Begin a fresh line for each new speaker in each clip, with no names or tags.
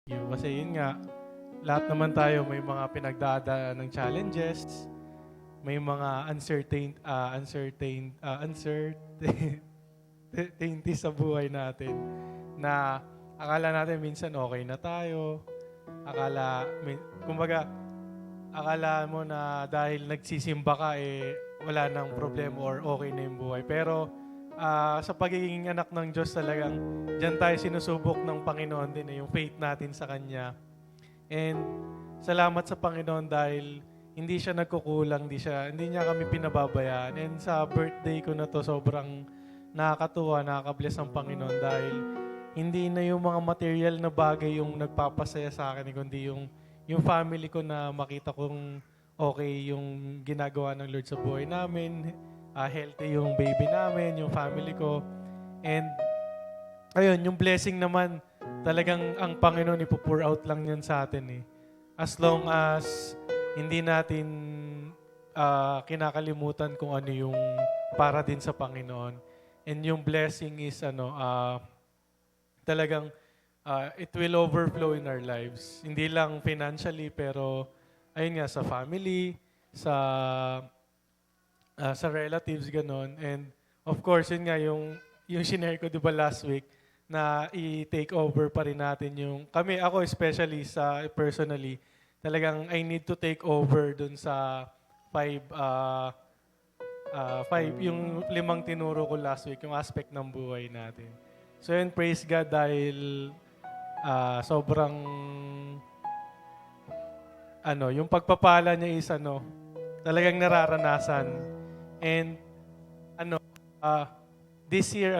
Kasi yun nga, lahat naman tayo may mga pinagdadaan ng challenges, may mga uncertainty sa buhay natin na akala natin minsan okay na tayo, kumbaga, akala mo na dahil nagsisimba ka, wala nang problema or okay na yung buhay. Pero sa pagiging anak ng Diyos talagang diyan tayo sinusubok ng Panginoon din, yung faith natin sa Kanya. And salamat sa Panginoon dahil hindi siya nagkukulang, hindi niya kami pinababayaan. And sa birthday ko na to, sobrang nakakatuwa, nakaka-bless ang Panginoon dahil hindi na yung mga material na bagay yung nagpapasaya sa akin, kundi yung family ko na makita kong okay yung ginagawa ng Lord sa buhay namin, healthy yung baby namin, yung family ko. And ayun, yung blessing naman, talagang ang Panginoon ipo-pour out lang yan sa atin eh. As long as hindi natin kinakalimutan kung ano yung para din sa Panginoon. And yung blessing is talagang it will overflow in our lives. Hindi lang financially, pero ayun nga, sa family, sa sa relatives, ganon. And of course, yun nga, yung shinare ko diba last week, na i-take over pa rin natin ako especially personally, talagang I need to take over dun sa yung limang tinuro ko last week, yung aspect ng buhay natin. So yun, praise God dahil sobrang yung pagpapala niya is talagang nararanasan. And uh, this year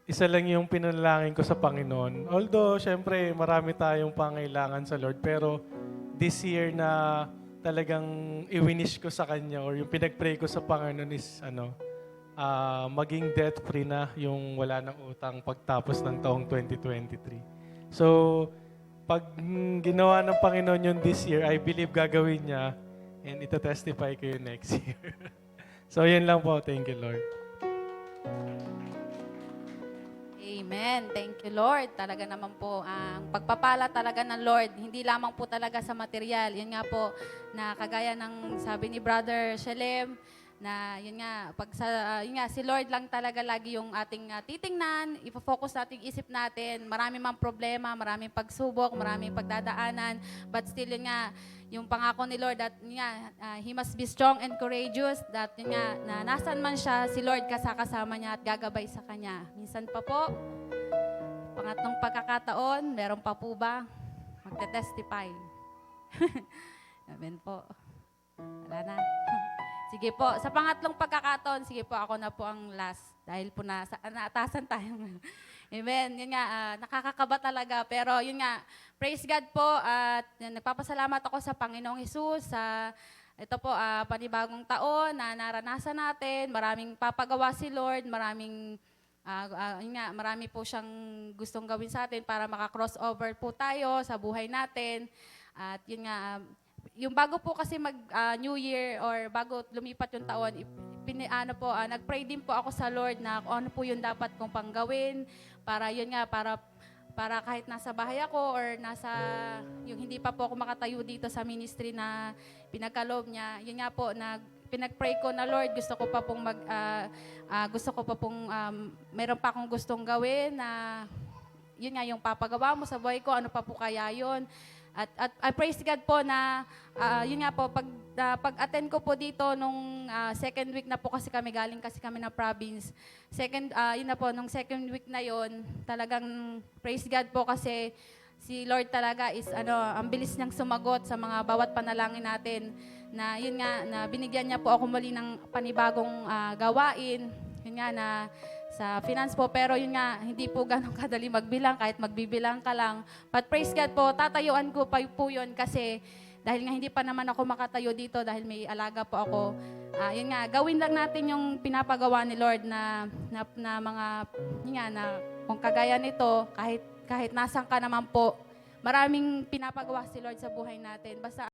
isa lang yung pinalangin ko sa Panginoon. Although, syempre, marami tayong pangailangan sa Lord. Pero this year na talagang i-winish ko sa Kanya or yung pinag-pray ko sa Panginoon is maging debt-free na yung wala ng utang pagtapos ng taong 2023. So, pag ginawa ng Panginoon yun this year, I believe gagawin niya and ito-testify ko yun next year. So, yun lang po. Thank you, Lord.
Amen. Thank you, Lord. Talaga naman po, ang pagpapala talaga ng Lord, hindi lamang po talaga sa material. Yun nga po, na kagaya ng sabi ni Brother Shalem, na yun nga, yun nga, si Lord lang talaga lagi yung ating titingnan, ipo-focus natin isip natin, marami mang problema, maraming pagsubok, maraming pagdadaanan, but still yun nga, yung pangako ni Lord that yun nga, he must be strong and courageous, that yun nga, na nasan man siya, si Lord kasama niya at gagabay sa kanya. Minsan pa po, pangatlong pagkakataon, meron pa po ba? Magte-testify. Amen po. Wala na. Sige po, sa pangatlong pagkakataon, sige po, ako na po ang last. Dahil po naatasan tayo. Amen. Yun nga, nakakakaba talaga. Pero yun nga, praise God po. At nagpapasalamat ako sa Panginoong Hesus sa ito po, panibagong taon na naranasan natin. Maraming papagawa si Lord. Yun nga, marami po siyang gustong gawin sa atin para maka-crossover po tayo sa buhay natin. At yun nga, yung bago po kasi New Year or bago lumipat yung taon, nag-pray din po ako sa Lord na kung ano po yung dapat kong panggawin para yun nga, para kahit nasa bahay ako or yung hindi pa po ako makatayo dito sa ministry na pinagkaloob niya, yun nga po, pinag-pray ko na Lord, gusto ko pa pong, meron pa akong gustong gawin na yun nga, yung papagawa mo sa buhay ko, ano pa po kaya yun. At I praise God po na, yun nga po, pag-attend ko po dito nung second week na po kasi galing kasi kami na province. Yun na po, nung second week na yon talagang praise God po kasi si Lord talaga is, ang bilis niyang sumagot sa mga bawat panalangin natin. Na yun nga, na binigyan niya po ako muli ng panibagong gawain. Yun nga na, sa finance po, pero yun nga, hindi po ganun kadali magbilang, kahit magbibilang ka lang. But praise God po, tatayuan ko pa po yun kasi dahil nga hindi pa naman ako makatayo dito dahil may alaga po ako. Yun nga, gawin lang natin yung pinapagawa ni Lord na mga, yun nga, na kung kagaya nito, kahit nasan ka naman po, maraming pinapagawa si Lord sa buhay natin. Basta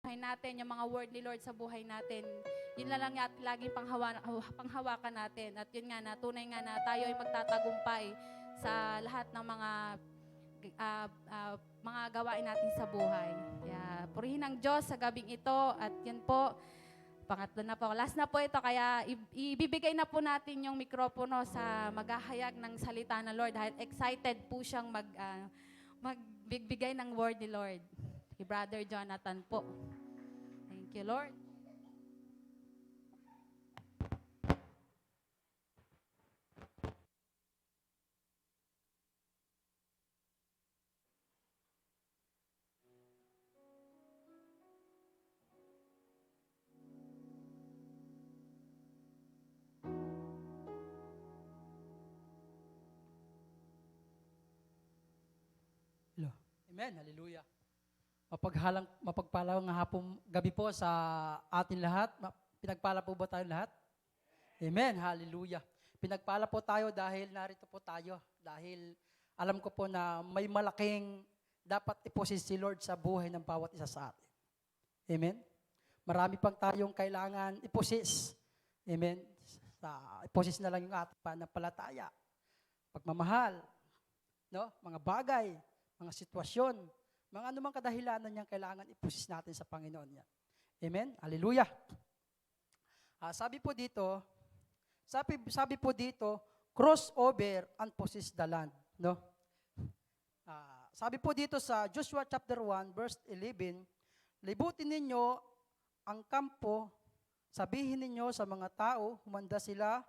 buhay natin, yung mga word ni Lord sa buhay natin. Yun na lang at laging panghawakan natin. At yun nga na, tunay nga na tayo ay magtatagumpay sa lahat ng mga gawain natin sa buhay. Kaya purihin ang Diyos sa gabing ito. At yun po, pangatlo na po. Last na po ito, kaya ibibigay na po natin yung mikropono sa maghahayag ng salita ng Lord. Dahil excited po siyang magbibigay ng word ni Lord. Kay Brother Jonathan po. Thank you, Lord.
Hello. Amen. Hallelujah. Mapagpalang nga hapong gabi po sa atin lahat. Pinagpala po ba tayo lahat? Amen. Hallelujah. Pinagpala po tayo dahil narito po tayo. Dahil alam ko po na may malaking dapat iposis si Lord sa buhay ng bawat isa sa atin. Amen. Marami pang tayong kailangan iposis. Amen. Iposis na lang yung ating pananampalataya, pagmamahal, no? Mga bagay, mga sitwasyon, mga anumang kadahilanan niyang kailangan ipusis natin sa Panginoon niya. Amen? Hallelujah! Sabi po dito, crossover and possess the land. No? Sabi po dito sa Joshua chapter 1, verse 11, libutin ninyo ang kampo, sabihin ninyo sa mga tao, humanda sila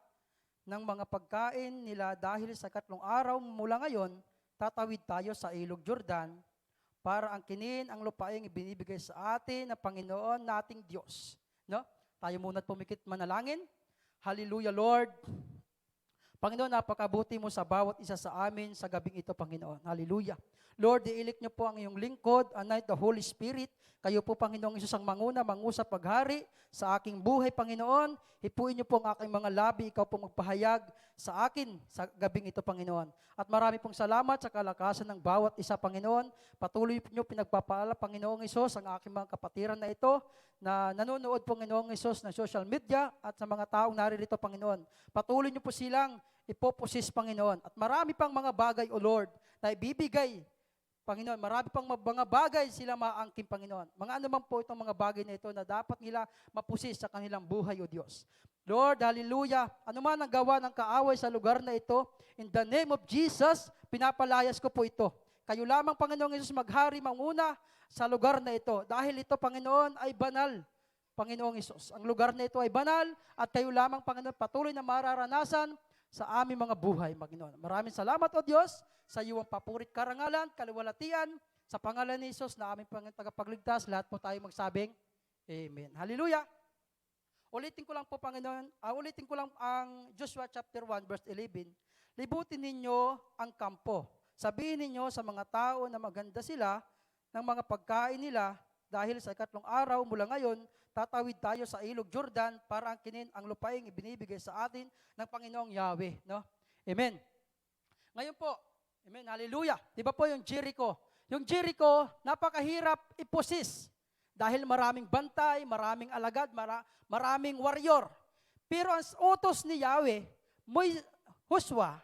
ng mga pagkain nila dahil sa 3 araw mula ngayon, tatawid tayo sa ilog Jordan para angkinin ang lupaing ibinibigay sa atin ng Panginoon nating Diyos. No? Tayo muna't pumikit manalangin. Hallelujah, Lord. Panginoon, napakabuti mo sa bawat isa sa amin sa gabing ito, Panginoon. Hallelujah. Lord, iilik niyo po ang iyong lingkod, anoint the Holy Spirit. Kayo po, Panginoong Isus, ang mangusap paghari sa aking buhay, Panginoon. Hipuin niyo po ang aking mga labi, ikaw po magpahayag sa akin sa gabing ito, Panginoon. At marami pong salamat sa kalakasan ng bawat isa, Panginoon. Patuloy niyo pinagpapala, Panginoong Isus, ang aking mga kapatiran na ito na nanonood, Panginoong Isus, ng social media at sa mga taong naririto, Panginoon. Patuloy niyo po silang ipoposis, Panginoon. At marami pang mga bagay, O Lord, na ibibigay, Panginoon. Marami pang mga bagay sila maangkin, Panginoon. Mga ano man po itong mga bagay na ito na dapat nila mapusis sa kanilang buhay, O Diyos. Lord, hallelujah. Ano man ang gawa ng kaaway sa lugar na ito, in the name of Jesus, pinapalayas ko po ito. Kayo lamang, Panginoong Yesus, maghari, manguna sa lugar na ito. Dahil ito, Panginoon, ay banal. Panginoong Yesus, ang lugar na ito ay banal at kayo lamang, Panginoon, patuloy na mararanasan sa aming mga buhay, Panginoon. Maraming salamat, O Diyos, sa iyong papurit karangalan, kaluwalhatian, sa pangalan ni Jesus na aming tagapagligtas, lahat po tayo magsabing, Amen. Hallelujah! Ulitin ko lang po, Panginoon, ulitin ko lang ang Joshua chapter 1, verse 11. Libutin ninyo ang kampo. Sabihin ninyo sa mga tao na maganda sila ng mga pagkain nila dahil sa 3 araw mula ngayon, tatawid tayo sa ilog Jordan para angkinin ang lupaing ibinibigay sa atin ng Panginoong Yahweh. No? Amen. Ngayon po, amen, hallelujah. Di ba po yung Jericho? Yung Jericho, napakahirap iposis dahil maraming bantay, maraming alagad, maraming warrior. Pero ang utos ni Yahweh, Joshua,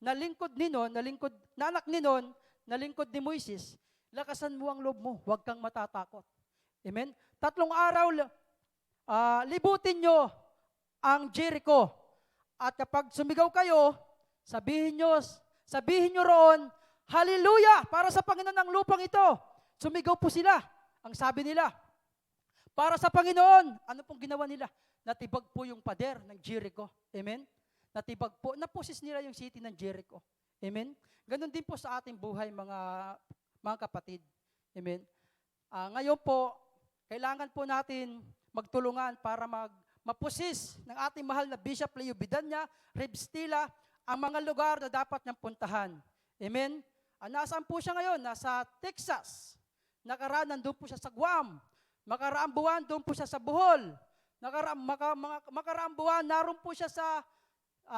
na anak ni Nun, na lingkod ni Moises, lakasan mo ang loob mo, huwag kang matatakot. Amen? 3 araw, libutin nyo ang Jericho. At kapag sumigaw kayo, sabihin nyo roon, hallelujah! Para sa Panginoon ang lupang ito. Sumigaw po sila. Ang sabi nila, para sa Panginoon, ano pong ginawa nila? Natibag po yung pader ng Jericho. Amen? Natibag po. Napusis nila yung city ng Jericho. Amen? Ganon din po sa ating buhay, mga kapatid. Amen? Ngayon po, kailangan po natin magtulungan para mapusis ng ating mahal na Bishop Leo Bidanya, Reb Stila, ang mga lugar na dapat niyang puntahan. Amen? Nasaan po siya ngayon? Nasa Texas. Nakaraan, nandun po siya sa Guam. Makaraang buwan, doon po siya sa Bohol. Makaraang buwan, naroon po siya sa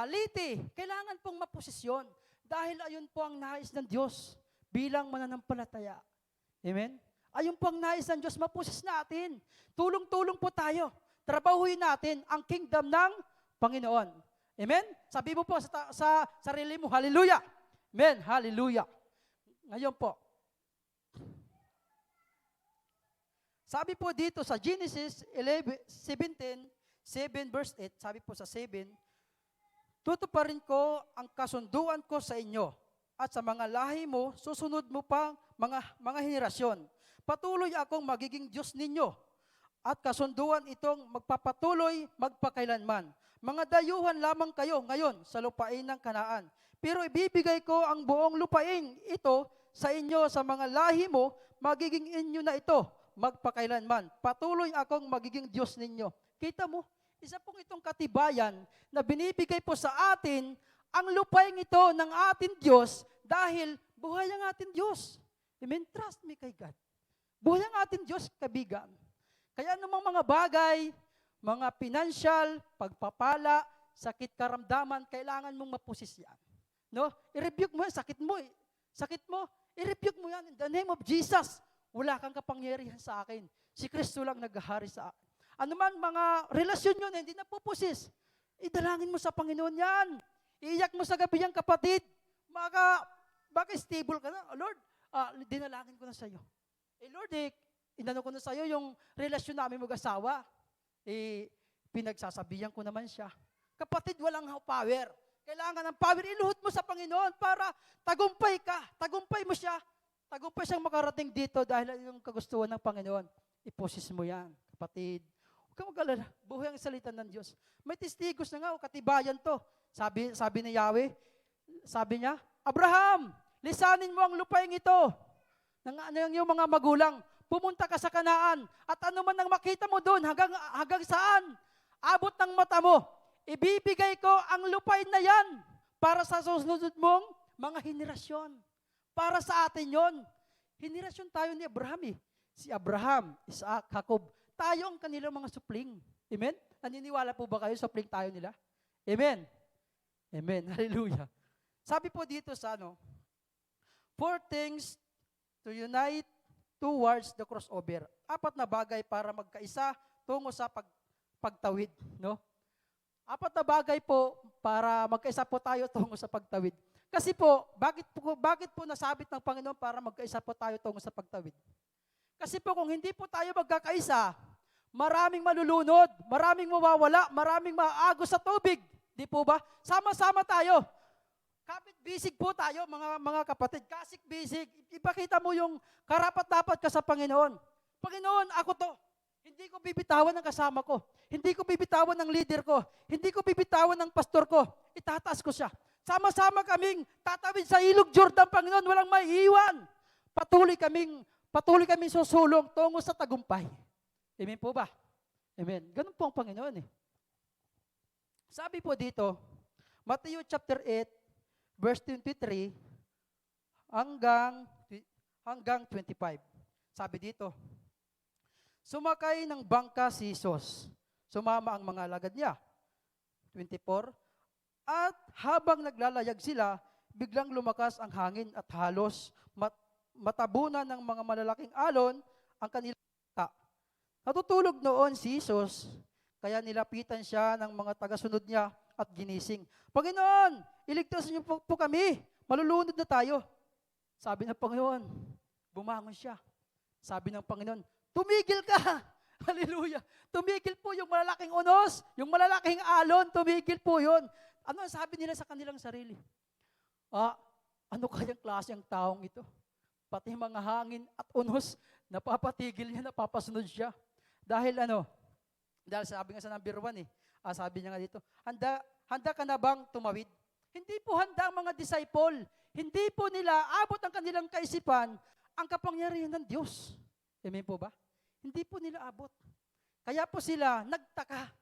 Leyte. Kailangan pong maposisyon dahil ayun po ang nais ng Diyos bilang mananampalataya. Amen? Ayun po ang nais ng Diyos, mapusis natin. Tulong-tulong po tayo. Trabahuin natin ang kingdom ng Panginoon. Amen? Sabi mo po sa sarili mo, hallelujah. Amen, hallelujah. Ngayon po, sabi po dito sa Genesis 7 verse 8, sabi po sa 7, tutuparin ko ang kasunduan ko sa inyo at sa mga lahi mo, susunod mo pa mga henerasyon. Patuloy akong magiging Diyos ninyo at kasunduan itong magpapatuloy magpakailanman. Mga dayuhan lamang kayo ngayon sa lupain ng Kanaan. Pero ibibigay ko ang buong lupain ito sa inyo, sa mga lahi mo, magiging inyo na ito magpakailanman. Patuloy akong magiging Diyos ninyo. Kita mo, isa pong itong katibayan na binibigay po sa atin ang lupain ito ng ating Diyos dahil buhay ang ating Diyos. Amen? Trust me kay God. Buhay ang ating Diyos, kabigan. Kaya anumang mga bagay, mga financial, pagpapala, sakit karamdaman, kailangan mong mapusis yan. No? I-rebuke mo yan, sakit mo. Sakit mo, i-rebuke mo yan in the name of Jesus. Wala kang kapangyarihan sa akin. Si Kristo lang naghahari sa akin. Ano man mga relasyon yun, hindi na pupusis. Idalangin mo sa Panginoon yan. Iiyak mo sa gabi yan, kapatid. Baka stable ka na. Oh, Lord, dinalangin ko na sa iyo. Lord, inano ko na sa iyo yung relasyon namin mag-asawa. Pinagsasabihan ko naman siya. Kapatid, walang power. Kailangan ng power. Iluhod mo sa Panginoon para tagumpay ka. Tagumpay mo siya. Tagumpay siyang makarating dito dahil yung kagustuhan ng Panginoon. Iposis mo yan, kapatid. Huwag kang mag-alala. Buhay ang salita ng Diyos. May testigos na nga, katibayan to. Sabi ni Yahweh, sabi niya, Abraham, lisanin mo ang lupain ito. Ng yung mga magulang, pumunta ka sa Kanaan at ano man ang makita mo doon hanggang saan, abot ng mata mo, ibibigay ko ang lupain na yan para sa susunod mong mga henerasyon. Para sa atin yon. Henerasyon tayo ni Abraham eh. Si Abraham, Isaac, Jacob, tayo ang kanilang mga supling. Amen? Naniniwala po ba kayo supling tayo nila? Amen? Amen. Hallelujah. Sabi po dito sa 4 things to unite towards the crossover. 4 na bagay para magkaisa tungo sa pagtawid. No? 4 na bagay po para magkaisa po tayo tungo sa pagtawid. Kasi po, bakit po nasabit ng Panginoon para magkaisa po tayo tungo sa pagtawid? Kasi po kung hindi po tayo magkakaisa, maraming malulunod, maraming mawawala, maraming maagos sa tubig. Di po ba? Sama-sama tayo. Kapit-bisig po tayo, mga kapatid. Kasik-bisig. Ipakita mo yung karapat-dapat ka sa Panginoon. Panginoon, ako to. Hindi ko bibitawan ng kasama ko. Hindi ko bibitawan ng leader ko. Hindi ko bibitawan ng pastor ko. Itataas ko siya. Sama-sama kaming tatawid sa ilog Jordan, Panginoon, walang maiiwan. Patuloy kaming susulong tungo sa tagumpay. Amen po ba? Amen. Ganun po ang Panginoon eh. Sabi po dito, Matthew chapter 8, verse 23 hanggang 25. Sabi dito, sumakay ng bangka si Jesus. Sumama ang mga alagad niya. 24, at habang naglalayag sila, biglang lumakas ang hangin at halos matabunan ng mga malalaking alon ang kanilang bangka. Natutulog noon si Jesus, kaya nilapitan siya ng mga tagasunod niya at ginising. Panginoon, iligtas niyo po kami. Malulunod na tayo. Sabi ng Panginoon, bumangon siya. Sabi ng Panginoon, tumigil ka. Hallelujah. Tumigil po yung malalaking unos, yung malalaking alon, tumigil po yun. Ano ang sabi nila sa kanilang sarili? Ano kayang klase ang taong ito? Pati mga hangin at unos, napapatigil niya, napapasunod siya. Dahil sabi nga sa number 1 sabi niya nga dito, handa ka na bang tumawid? Hindi po handa ang mga disciple. Hindi po nila abot ang kanilang kaisipan ang kapangyarihan ng Diyos. Amen po ba? Hindi po nila abot. Kaya po sila nagtaka.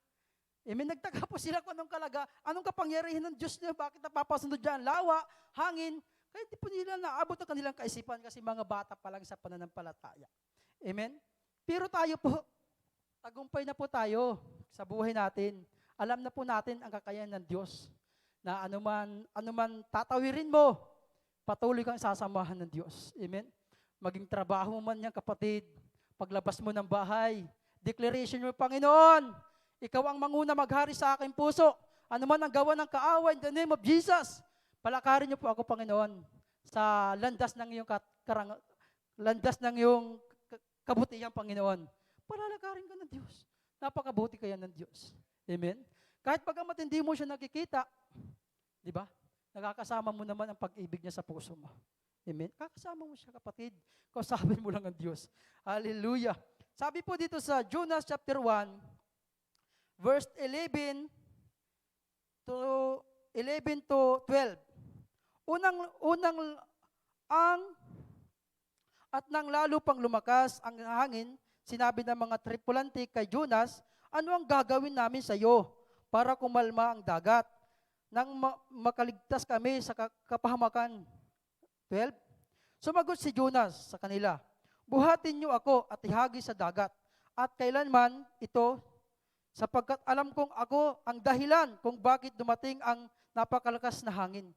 Amen, nagtaka po sila kung anong kapangyarihan ng Diyos niya, bakit napapasunod dyan, lawa, hangin. Kaya hindi po nila naabot ang kanilang kaisipan kasi mga bata pa lang sa pananampalataya. Amen? Pero tayo po, tagumpay na po tayo sa buhay natin. Alam na po natin ang kakayahan ng Diyos na anuman tatawirin mo, patuloy kang sasamahan ng Diyos. Amen? maging trabaho mo man yan, kapatid, paglabas mo ng bahay, declaration mo, Panginoon, ikaw ang manguna maghari sa aking puso. Ano man ang gawa ng kaawa, in the name of Jesus, palakarin niyo po ako, Panginoon, sa landas ng iyong landas ng iyong kabutihan, Panginoon. Palalakarin ka ng Diyos. Napakabuti kaya ng Diyos. Amen? Kahit pagamat hindi mo siya nakikita, di ba? Nakakasama mo naman ang pag-ibig niya sa puso mo. Amen? Kakasama mo siya, kapatid. Kausapin mo lang ang Diyos. Hallelujah. Sabi po dito sa Jonas chapter 1, verse 11 to 12. At nang lalo pang lumakas ang hangin, sinabi ng mga tripulante kay Jonas, ano ang gagawin namin sa iyo para kumalma ang dagat nang makaligtas kami sa kapahamakan? 12. Sumagot si Jonas sa kanila, buhatin niyo ako at ihagi sa dagat, at kailanman ito, sapagkat alam kong ako ang dahilan kung bakit dumating ang napakalakas na hangin.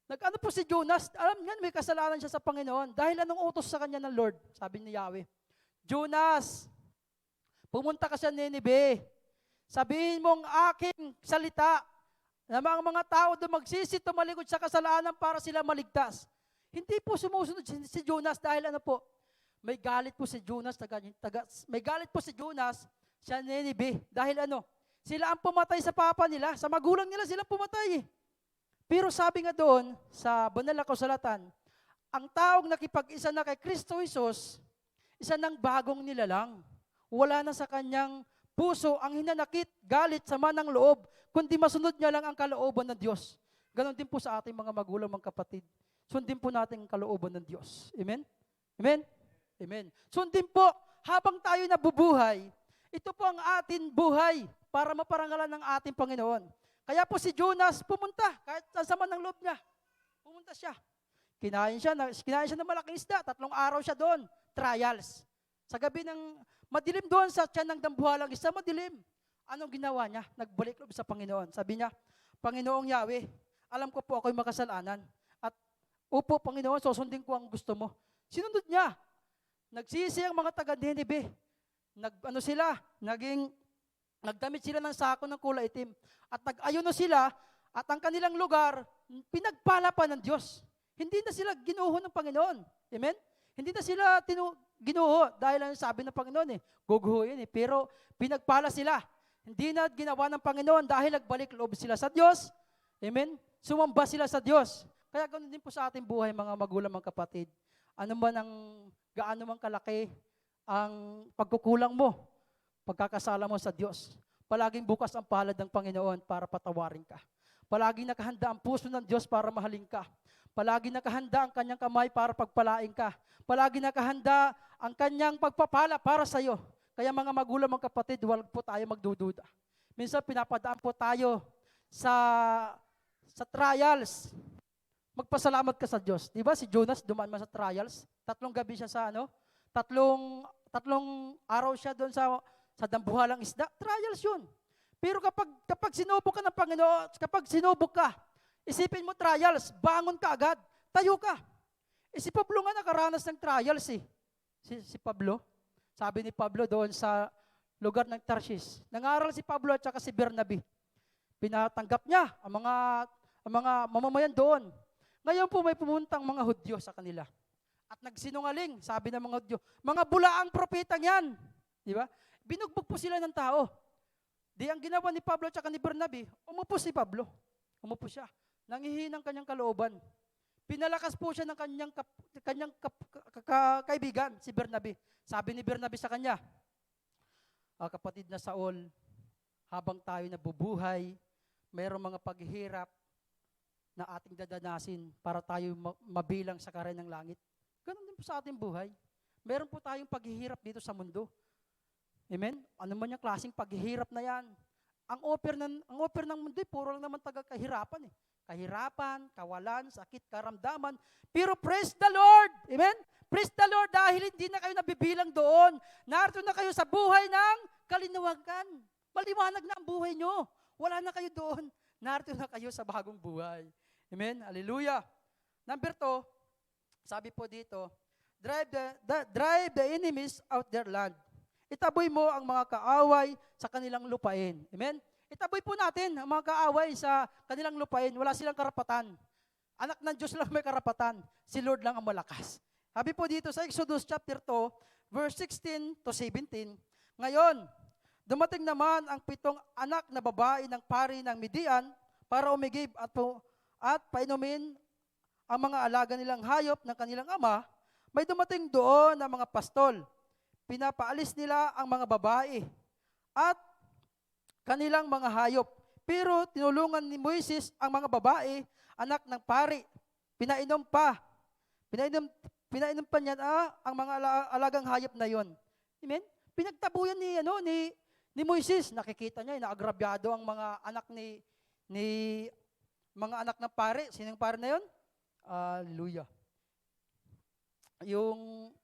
Nag-ano po si Jonas, alam niyan may kasalanan siya sa Panginoon. Dahil anong utos sa kanya ng Lord? Sabi ni Yahweh, Jonas, pumunta ka sa Nineveh. Sabihin mong aking salita na mga tao doon magsisi, tumalikod sa kasalanan para sila maligtas. Hindi po sumusunod si Jonas dahil ano po, may galit po si Jonas, may galit po si Jonas sa Nineveh. Dahil ano, sila ang pumatay sa papa nila, sa magulang nila sila pumatay. Pero sabi nga doon, sa banal na kasulatan, ang taong nakipag-isa na kay Kristo Jesus, isa ng bagong nilalang. Wala na sa kanyang puso ang hinanakit, galit, sama ng loob, kundi masunod niya lang ang kalooban ng Diyos. Ganon din po sa ating mga magulang, mga kapatid. Sundin po natin ang kalooban ng Diyos. Amen? Amen? Amen. Sundin po, habang tayo nabubuhay, ito po ang ating buhay para maparangalan ng ating Panginoon. Kaya po si Jonas pumunta, kahit sa sama ng loob niya. Pumunta siya. Kinain siya ng malaking isda. 3 araw siya doon. Trials. Sa gabi ng madilim doon sa tiyan ng dambuhalang isda, madilim. Anong ginawa niya? Nagbalik loob sa Panginoon. Sabi niya, Panginoong Yahweh, alam ko po ako'y makasalanan. At upo, Panginoon, susundin ko ang gusto mo. Sinunod niya. Nagsisi ang mga taga-Nineveh. Nagdamit sila ng sako ng kulay itim. At nag-ayuno sila, at ang kanilang lugar, pinagpala pa ng Diyos. Hindi na sila ginuho ng Panginoon. Amen? Hindi na sila ginuho, dahil ang sabi ng Panginoon, guguhuin. Pero pinagpala sila. Hindi na ginawa ng Panginoon dahil nagbalik loob sila sa Diyos. Amen? Sumamba sila sa Diyos. Kaya ganoon din po sa ating buhay, mga magulang, mga kapatid. Gaano man kalaki ang pagkukulang mo, pagkakasala mo sa Diyos. Palaging bukas ang palad ng Panginoon para patawarin ka. Palaging nakahanda ang puso ng Diyos para mahalin ka. Palaging nakahanda ang kanyang kamay para pagpalain ka. Palaging nakahanda ang kanyang pagpapala para sa iyo. Kaya mga magulang, mga kapatid, huwag po tayo magdududa. Minsan pinapadaan po tayo sa trials. Magpasalamat ka sa Diyos. Di ba si Jonas dumaan man sa trials? 3 gabi siya sa tatlong araw siya doon sa dambuhalang isda. Trials yun. Pero kapag sinubok ka ng Panginoon, kapag sinubok ka, isipin mo trials, bangon ka agad, tayo ka. Si Pablo nga nakaranas ng trials Si Pablo, sabi ni Pablo doon sa lugar ng Tarshish. Nangaral si Pablo at saka si Bernabe. Pinatanggap niya ang mga mamamayan doon. Ngayon po may pumuntang mga Hudyo sa kanila. At nagsinungaling, sabi ng mga Hudyo, mga bulaang propetang yan. Di ba? Binugbog po sila ng tao. Di ang ginawa ni Pablo at ni Bernabe, umupo si Pablo. Umupo siya. Nangihinang kanyang kalooban. Pinalakas po siya ng kanyang kaibigan, si Bernabe. Sabi ni Bernabe sa kanya, kapatid na Saul, habang tayo nabubuhay, mayroong mga paghihirap na ating dadanasin para tayo mabilang sa karan ng langit. Ganun din po sa ating buhay. Meron po tayong paghihirap dito sa mundo. Amen? Ano man yung klaseng paghihirap na yan? Ang offer ng mundo, puro lang naman taga-kahirapan. Kahirapan, kawalan, sakit, karamdaman. Pero praise the Lord! Amen? Praise the Lord dahil hindi na kayo nabibilang doon. Narito na kayo sa buhay ng kalinawagan. Maliwanag na ang buhay nyo. Wala na kayo doon. Narito na kayo sa bagong buhay. Amen? Hallelujah! Number 2, sabi po dito, drive the enemies out their land. Itaboy mo ang mga kaaway sa kanilang lupain. Amen? Itaboy po natin ang mga kaaway sa kanilang lupain. Wala silang karapatan. Anak ng Diyos lang may karapatan. Si Lord lang ang malakas. Sabi po dito sa Exodus chapter 2, verse 16 to 17, ngayon, dumating naman ang 7 anak na babae ng pari ng Midian para umigib at painumin ang mga alaga nilang hayop ng kanilang ama. May dumating doon na mga pastol. Pinapaalis nila ang mga babae at kanilang mga hayop. Pero tinulungan ni Moises ang mga babae, anak ng pari. Pinainom pa niya ang mga alagang hayop na yon. Amen? Pinagtabuyan ni Moises. Nakikita niya, inaagrabyado ang mga anak ni mga anak ng pari. Sinong pari na yon? Hallelujah.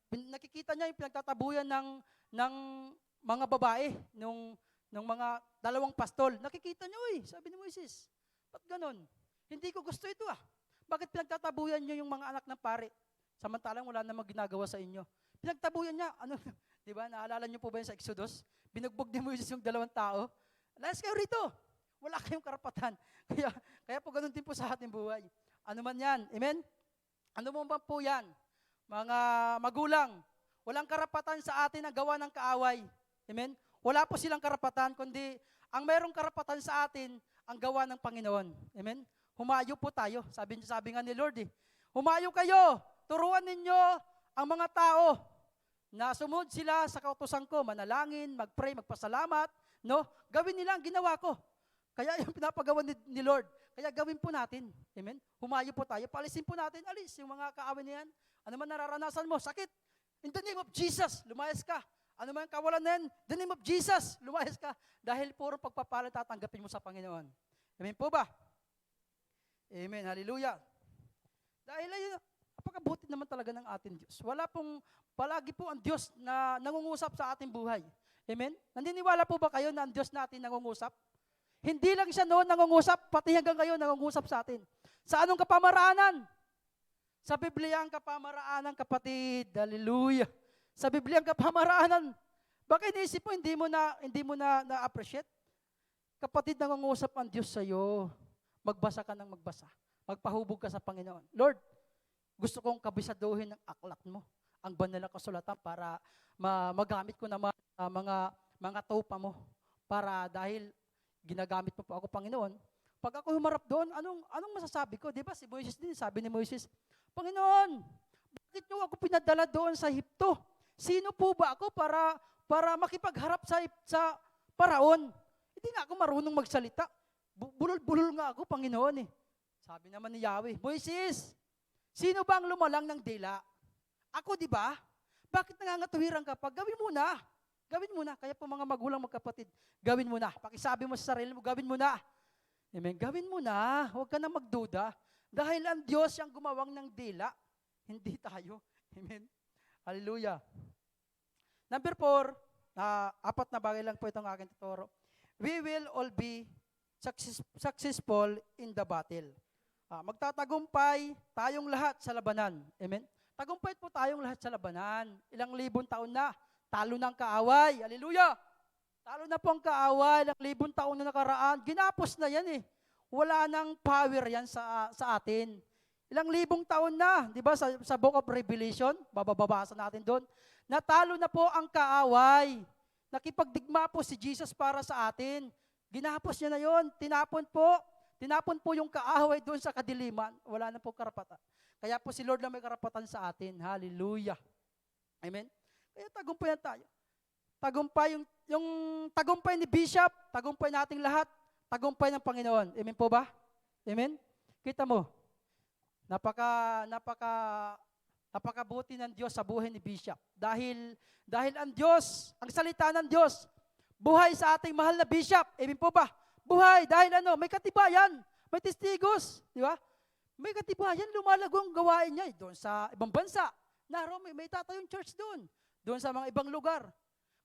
Nakikita niya yung pinagtatabuyan ng mga babae, ng mga dalawang pastol. Nakikita niyo, sabi ni Moises, ba't ganon? Hindi ko gusto ito Bakit pinagtatabuyan niyo yung mga anak ng pari? Samantalang wala namang ginagawa sa inyo. Pinagtabuyan niya, di ba? Naalala niyo po ba yun sa Exodus? Binugbog ni Moises yung 2 tao. Layas kayo rito. Wala kayong karapatan. Kaya po ganun din po sa ating buhay. Ano man yan. Amen? Ano mo ba po yan? Mga magulang, walang karapatan sa atin ang gawa ng kaaway. Amen? Wala po silang karapatan, kundi ang mayroong karapatan sa atin, ang gawa ng Panginoon. Amen? Humayo po tayo. Sabi nga ni Lord, humayo kayo, turuan ninyo ang mga tao na sumunod sila sa kautusan ko, manalangin, mag-pray, magpasalamat, no? Gawin nila ang ginawa ko. Kaya yung pinapagawa ni Lord, kaya gawin po natin. Amen? Humayo po tayo, palisin po natin, alis yung mga kaaway na yan. Ano man nararanasan mo, sakit. In the name of Jesus, lumayas ka. Ano man kawalan na yan, in the name of Jesus, lumayas ka. Dahil puro pagpapala tatanggapin mo sa Panginoon. Amen po ba? Amen, hallelujah. Dahil ayun, napakabuti naman talaga ng ating Diyos. Palagi po ang Diyos na nangungusap sa ating buhay. Amen? Naniniwala po ba kayo na ang Diyos natin nangungusap? Hindi lang siya noon nangungusap, pati hanggang ngayon nangungusap sa atin. Sa anong kapamaraanan? Sa Biblia ang kapamaraanan, kapatid. Hallelujah. Sa Biblia ang kapamaraanan. Baka iniisip mo, hindi mo na na-appreciate? Kapatid, nangungusap ang Diyos sa iyo. Magbasa ka ng magbasa. Magpahubog ka sa Panginoon. Lord, gusto kong kabisaduhin ng aklat mo, ang banal na kasulatan para magamit ko naman mga tupa mo. Para dahil ginagamit mo po ako, Panginoon, pag ako humarap doon, anong masasabi ko? Di ba si Moises din, sabi ni Moises, Panginoon, bakit niyo ako pinadala doon sa Ehipto? Sino po ba ako para makipagharap sa Paraon? Hindi nga ako marunong magsalita. Bulol-bulol nga ako, Panginoon Sabi naman ni Yahweh, Moises, sino ba ang lumalang ng dila? Ako, di ba? Bakit nangangatuwiran ka pa? Gawin mo na. Gawin mo na. Kaya po mga magulang, magkapatid, gawin mo na. Pakisabi mo sa sarili mo, gawin mo na. Amen. Gawin mo na. Huwag ka na magduda. Dahil ang Diyos siyang gumawang ng dila. Hindi tayo. Amen. Hallelujah. Number 4, 4 na bagay lang po itong aking tuturo. We will all be successful in the battle. Magtatagumpay tayong lahat sa labanan. Amen? Tagumpay po tayong lahat sa labanan. Ilang libon taon na, talo ng kaaway. Hallelujah! Talo na po ang kaaway, ilang libon taon na nakaraan. Ginapos na yan Wala nang power yan sa atin. Ilang libong taon na, di ba, sa Book of Revelation, bababasa natin doon, natalo na po ang kaaway. Nakipagdigma po si Jesus para sa atin. Ginapos niya na yon, tinapon po yung kaaway doon sa kadiliman. Wala na po karapatan. Kaya po si Lord lang may karapatan sa atin. Hallelujah. Amen? Kaya tagumpay na tayo. Tagumpay, yung tagumpay ni Bishop, tagumpay nating lahat, tagumpay ng Panginoon. Amen po ba? Amen? Kita mo, napakabuti ng Diyos sa buhay ni Bishop. Dahil ang Diyos, ang salita ng Diyos, buhay sa ating mahal na Bishop. Amen po ba? Buhay dahil may katibayan, may testigos, di ba? May katibayan, lumalago ang gawain niya doon sa ibang bansa. Naroon, may tatayong church doon sa mga ibang lugar.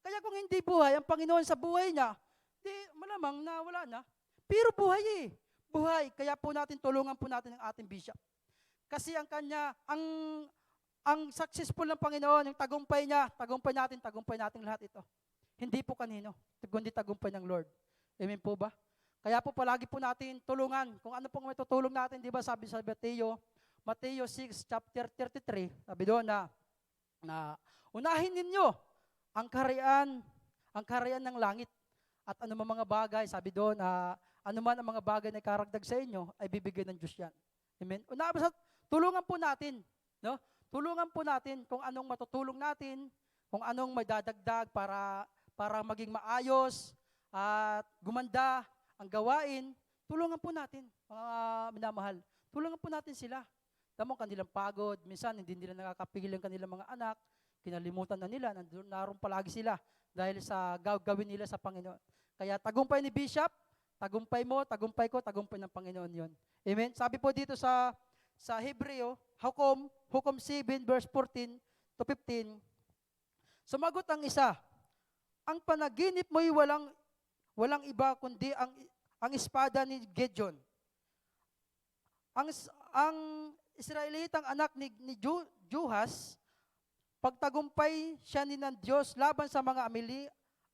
Kaya kung hindi buhay ang Panginoon sa buhay niya, di malamang na wala na. Pero buhay Buhay. Kaya po natin, tulungan po natin ang ating bishop. Kasi ang ang successful ng Panginoon, yung tagumpay niya, tagumpay natin lahat ito. Hindi po kanino, kundi tagumpay ng Lord. Amen po ba? Kaya po palagi po natin tulungan. Kung ano pong may tutulong natin, di ba sabi sa Mateo 6, chapter 33, sabi doon na unahin ninyo ang kaharian ng langit at ano mga bagay, sabi doon, ano man ang mga bagay na karagdag sa inyo, ay bibigyan ng Diyos yan. Amen? Tulungan po natin, no? Tulungan po natin kung anong matutulong natin, kung anong may dadagdag para maging maayos at gumanda ang gawain. Tulungan po natin, mga minamahal. Tulungan po natin sila. Tamo kanilang pagod, minsan hindi nila nakakapigil ang kanilang mga anak, kinalimutan na nila, naroon palagi sila dahil sa gawin nila sa Panginoon. Kaya tagumpay ni Bishop, tagumpay mo, tagumpay ko, tagumpay ng Panginoon yon. Amen? Sabi po dito sa Hebreo, Hukom 7, verse 14 to 15, sumagot ang isa, ang panaginip mo'y walang iba kundi ang espada ni Gideon. Ang Israelitang anak ni Juhas, pagtagumpay siya ni ng Diyos laban sa mga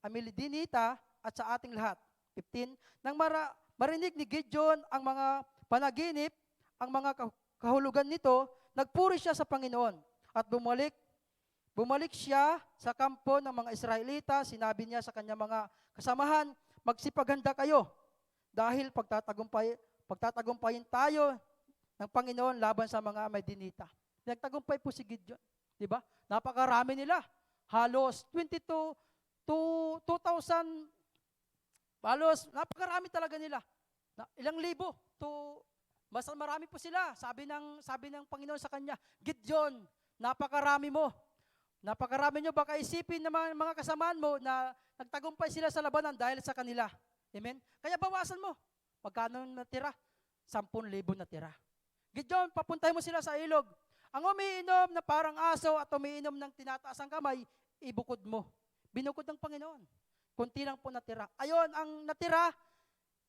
Amilidinita at sa ating lahat. 15, nang marinig ni Gideon ang mga panaginip, ang mga kahulugan nito, nagpuri siya sa Panginoon at bumalik siya sa kampo ng mga Israelita. Sinabi niya sa kanyang mga kasamahan, magsipaganda kayo dahil pagtatagumpayin tayo ng Panginoon laban sa mga Midianita. Nagtagumpay po si Gideon. Di ba? Napakarami nila. Halos 22 to 2,000. Halos napakarami talaga nila. Ilang libo to basta marami po sila. Sabi ng Panginoon sa kanya, Gideon, napakarami mo. Napakarami nyo, baka isipin ng mga kasamaan mo na nagtagumpay sila sa labanan dahil sa kanila. Amen? Kaya bawasan mo. Magkano natira? 10,000 natira. Gideon, papuntay mo sila sa ilog. Ang umiinom na parang aso at umiinom ng tinataas ang kamay, ibukod mo. Binukod ng Panginoon. Kunti lang po natira. Ayon, ang natira,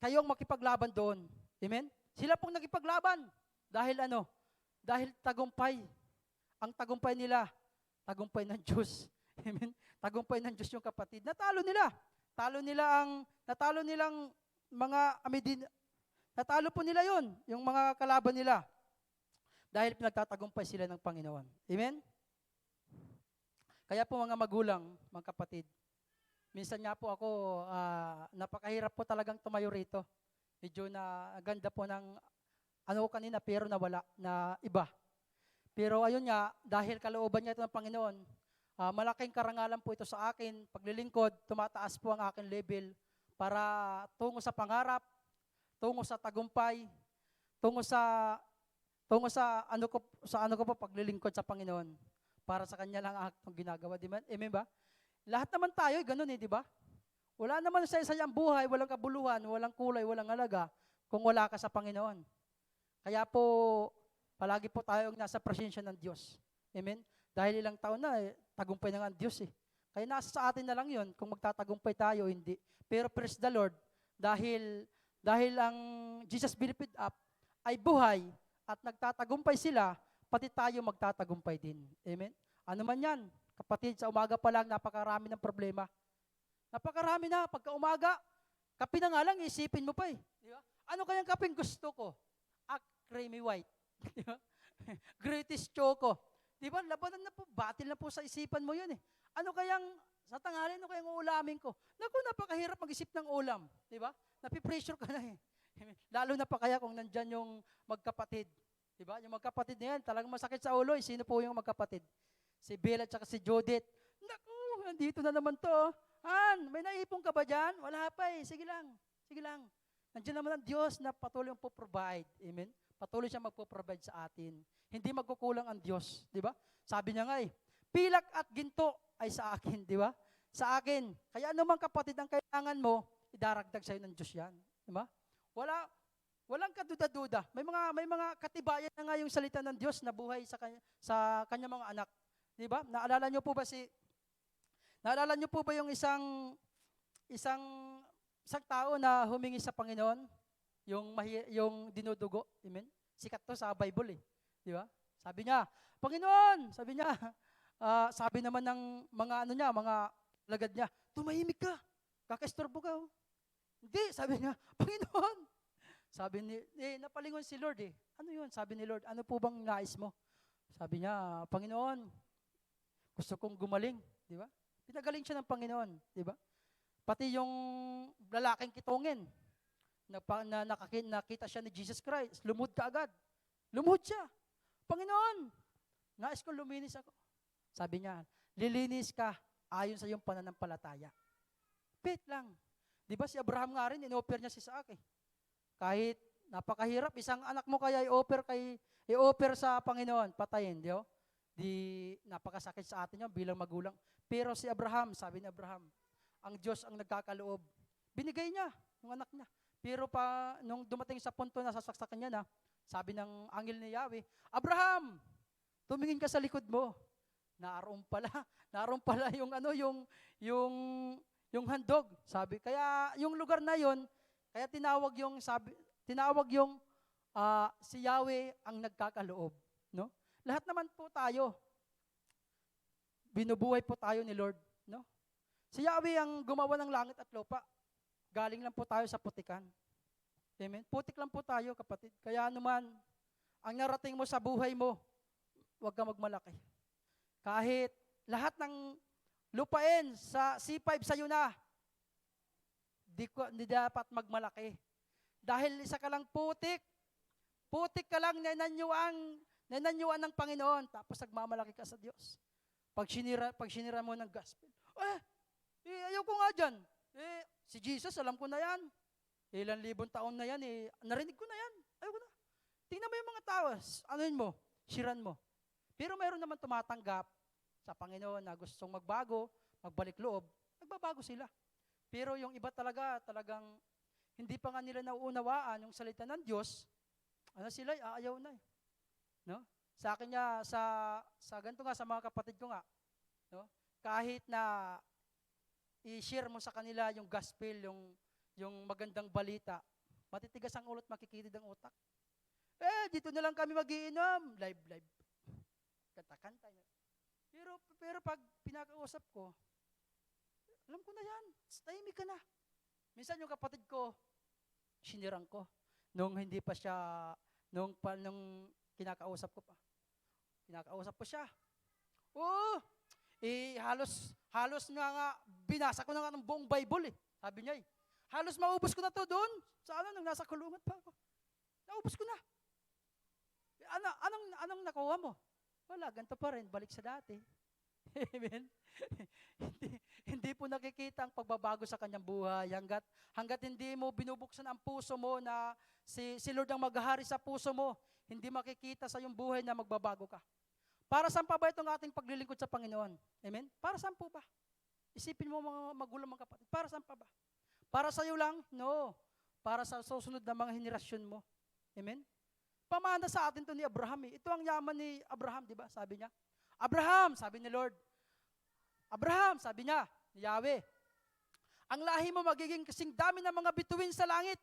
kayong makipaglaban doon. Amen? Sila pong nakipaglaban. Dahil ano? Dahil tagumpay. Ang tagumpay nila, tagumpay ng Diyos. Amen? Tagumpay ng Diyos yung kapatid. Natalo nilang mga natalo po nila yon, yung mga kalaban nila. Dahil pinagtatagumpay sila ng Panginoon. Amen? Kaya po mga magulang, mga kapatid, minsan nga po ako, napakahirap po talagang tumayo rito. Medyo na ganda po ng kanina pero nawala na iba. Pero ayun nga, dahil kalooban niya ito ng Panginoon, malaking karangalan po ito sa akin. Paglilingkod, tumataas po ang aking level para tungo sa pangarap, tungo sa tagumpay, tungo sa ano ko po paglilingkod sa Panginoon. Para sa Kanya lang ang aktong ginagawa. Di ba? Amen ba? Lahat naman tayo, ganun di ba? Wala naman sa isang buhay, walang kabuluhan, walang kulay, walang halaga, kung wala ka sa Panginoon. Kaya po, palagi po tayong nasa presensya ng Diyos. Amen? Dahil ilang taon na, tagumpay na nga ang Diyos eh. Kaya nasa sa atin na lang yun, kung magtatagumpay tayo, hindi. Pero praise the Lord, dahil ang Jesus be lifted up ay buhay at nagtatagumpay sila, pati tayo magtatagumpay din. Amen? Ano man yan, kapatid, sa umaga pa lang, napakarami ng problema. Napakarami na, pagka umaga, kape na nga lang, isipin mo pa eh. Di ba? Ano kayang kapeng gusto ko? Creamy white. Di ba? Greatest choco. Di ba? Labanan na po, batil na po sa isipan mo yun eh. Ano kayang, sa tanghali, ano kayang uulamin ko? Naku, napakahirap mag-isip ng ulam. Di ba? Napipressure ka na eh. Lalo na pa kaya kung nandyan yung magkapatid. Di ba? Yung magkapatid na yan, talagang masakit sa ulo. Sino po yung magkapatid? Si Bella at si Judith. Naku, nandito na naman to. Han, may naipon ka ba dyan? Wala pa eh. Sige lang. Sige lang. Nandiyan naman ang Diyos na patuloy ang provide. Amen? Patuloy siya magpo-provide sa atin. Hindi magkukulang ang Diyos. Di ba? Sabi niya nga eh, pilak at ginto ay sa akin. Di ba? Sa akin. Kaya anumang kapatid ang kailangan mo, idaragdag sa'yo ng Diyos yan. Di ba? Walang kaduda-duda. May mga katibayan na nga yung salita ng Diyos na buhay sa kanya mga anak. Di ba? Naalala niyo po ba yung isang tao na humingi sa Panginoon, yung dinudugo, amen? Sikat to sa Bible eh. Di ba? Sabi niya, Panginoon, sabi niya, sabi naman ng mga ano niya, mga lagad niya, tumahimik ka, kakaistorbo ka. Oh. Hindi, sabi niya, Panginoon. Sabi ni, napalingon si Lord eh. Ano yun? Sabi ni Lord, ano po bang nais mo? Sabi niya, Panginoon, gusto kong gumaling. Di ba? Pinagaling siya ng Panginoon. Di ba? Pati yung lalaking kitungin, nakita siya ni Jesus Christ, lumod ka agad. Lumod siya. Panginoon, nais ko luminis ako. Sabi niya, lilinis ka ayon sa iyong pananampalataya. Faith lang. Di ba si Abraham nga rin, in-offer niya si Isaac eh. Kahit napakahirap, isang anak mo kaya i-offer sa Panginoon, patayin, di ba? Di napakasakit sa atin yun bilang magulang. Pero si Abraham, sabi ni Abraham, ang Diyos ang nagkakaloob. Binigay niya yung anak niya. Pero nung dumating sa punto na sasaksakan niya na, sabi ng angel ni Yahweh, Abraham, tumingin ka sa likod mo. Naroon pala yung yung handog. Sabi, kaya yung lugar na yon, kaya tinawag yung si Yahweh ang nagkakaloob, no? Lahat naman po tayo binubuhay po tayo ni Lord, no? Si Yahweh ang gumawa ng langit at lupa. Galing lang po tayo sa putikan. Amen. Putik lang po tayo, kapatid. Kaya naman ang narating mo sa buhay mo, huwag ka magmalaki. Kahit lahat ng lupain sa C5 sa'yo na, di dapat magmalaki. Dahil isa ka lang putik ka lang nananyuan ng Panginoon, tapos nagmamalaki ka sa Diyos. Pag sinira mo ng gospel, ayaw ko nga dyan. Si Jesus, alam ko na yan. Ilan libong taon na yan, narinig ko na yan. Ayaw ko na. Tingnan mo yung mga tao, anuin mo, siran mo. Pero mayroon naman tumatanggap sa Panginoon na gustong magbago, magbalik loob, nagbabago sila. Pero yung iba talagang hindi pa nga nila nauunawaan yung salita ng Diyos, sila, ayaw na eh. No? Sa akin niya, sa ganito nga, sa mga kapatid ko nga, no? Kahit na i-share mo sa kanila yung gospel, yung magandang balita, matitigas ang ulo at makikitid ang utak. Dito na lang kami magiinom, live. Kanta-kanta. Pero pag pinakausap ko, alam ko na yan, tahimik ka na. Minsan yung kapatid ko, sinirang ko. Nung kinakausap ko pa. Kinakausap ko siya. Oo, halos nga binasa ko na nga ng buong Bible eh. Sabi niya halos maubos ko na to doon. Nung nasa kulungan pa ako. Naubos ko na. Anong nakuha mo? Wala, ganito pa rin, balik sa dati. Amen? hindi po nakikita ang pagbabago sa kanyang buhay hanggat hindi mo binubuksan ang puso mo na si Lord ang maghahari sa puso mo, hindi makikita sa iyong buhay na magbabago ka. Para saan pa ba itong ating paglilingkod sa Panginoon? Amen? Para saan po ba? Isipin mo mga magulang, mga kapatid, para saan pa ba? Para sa iyo lang? No. Para sa susunod na mga henerasyon mo. Amen? Pamana sa atin to ni Abraham eh. Ito ang yaman ni Abraham, di ba? Sabi niya, Abraham, sabi ni Lord. Abraham, sabi niya, ni Yahweh, ang lahi mo magiging kasing dami ng mga bituin sa langit.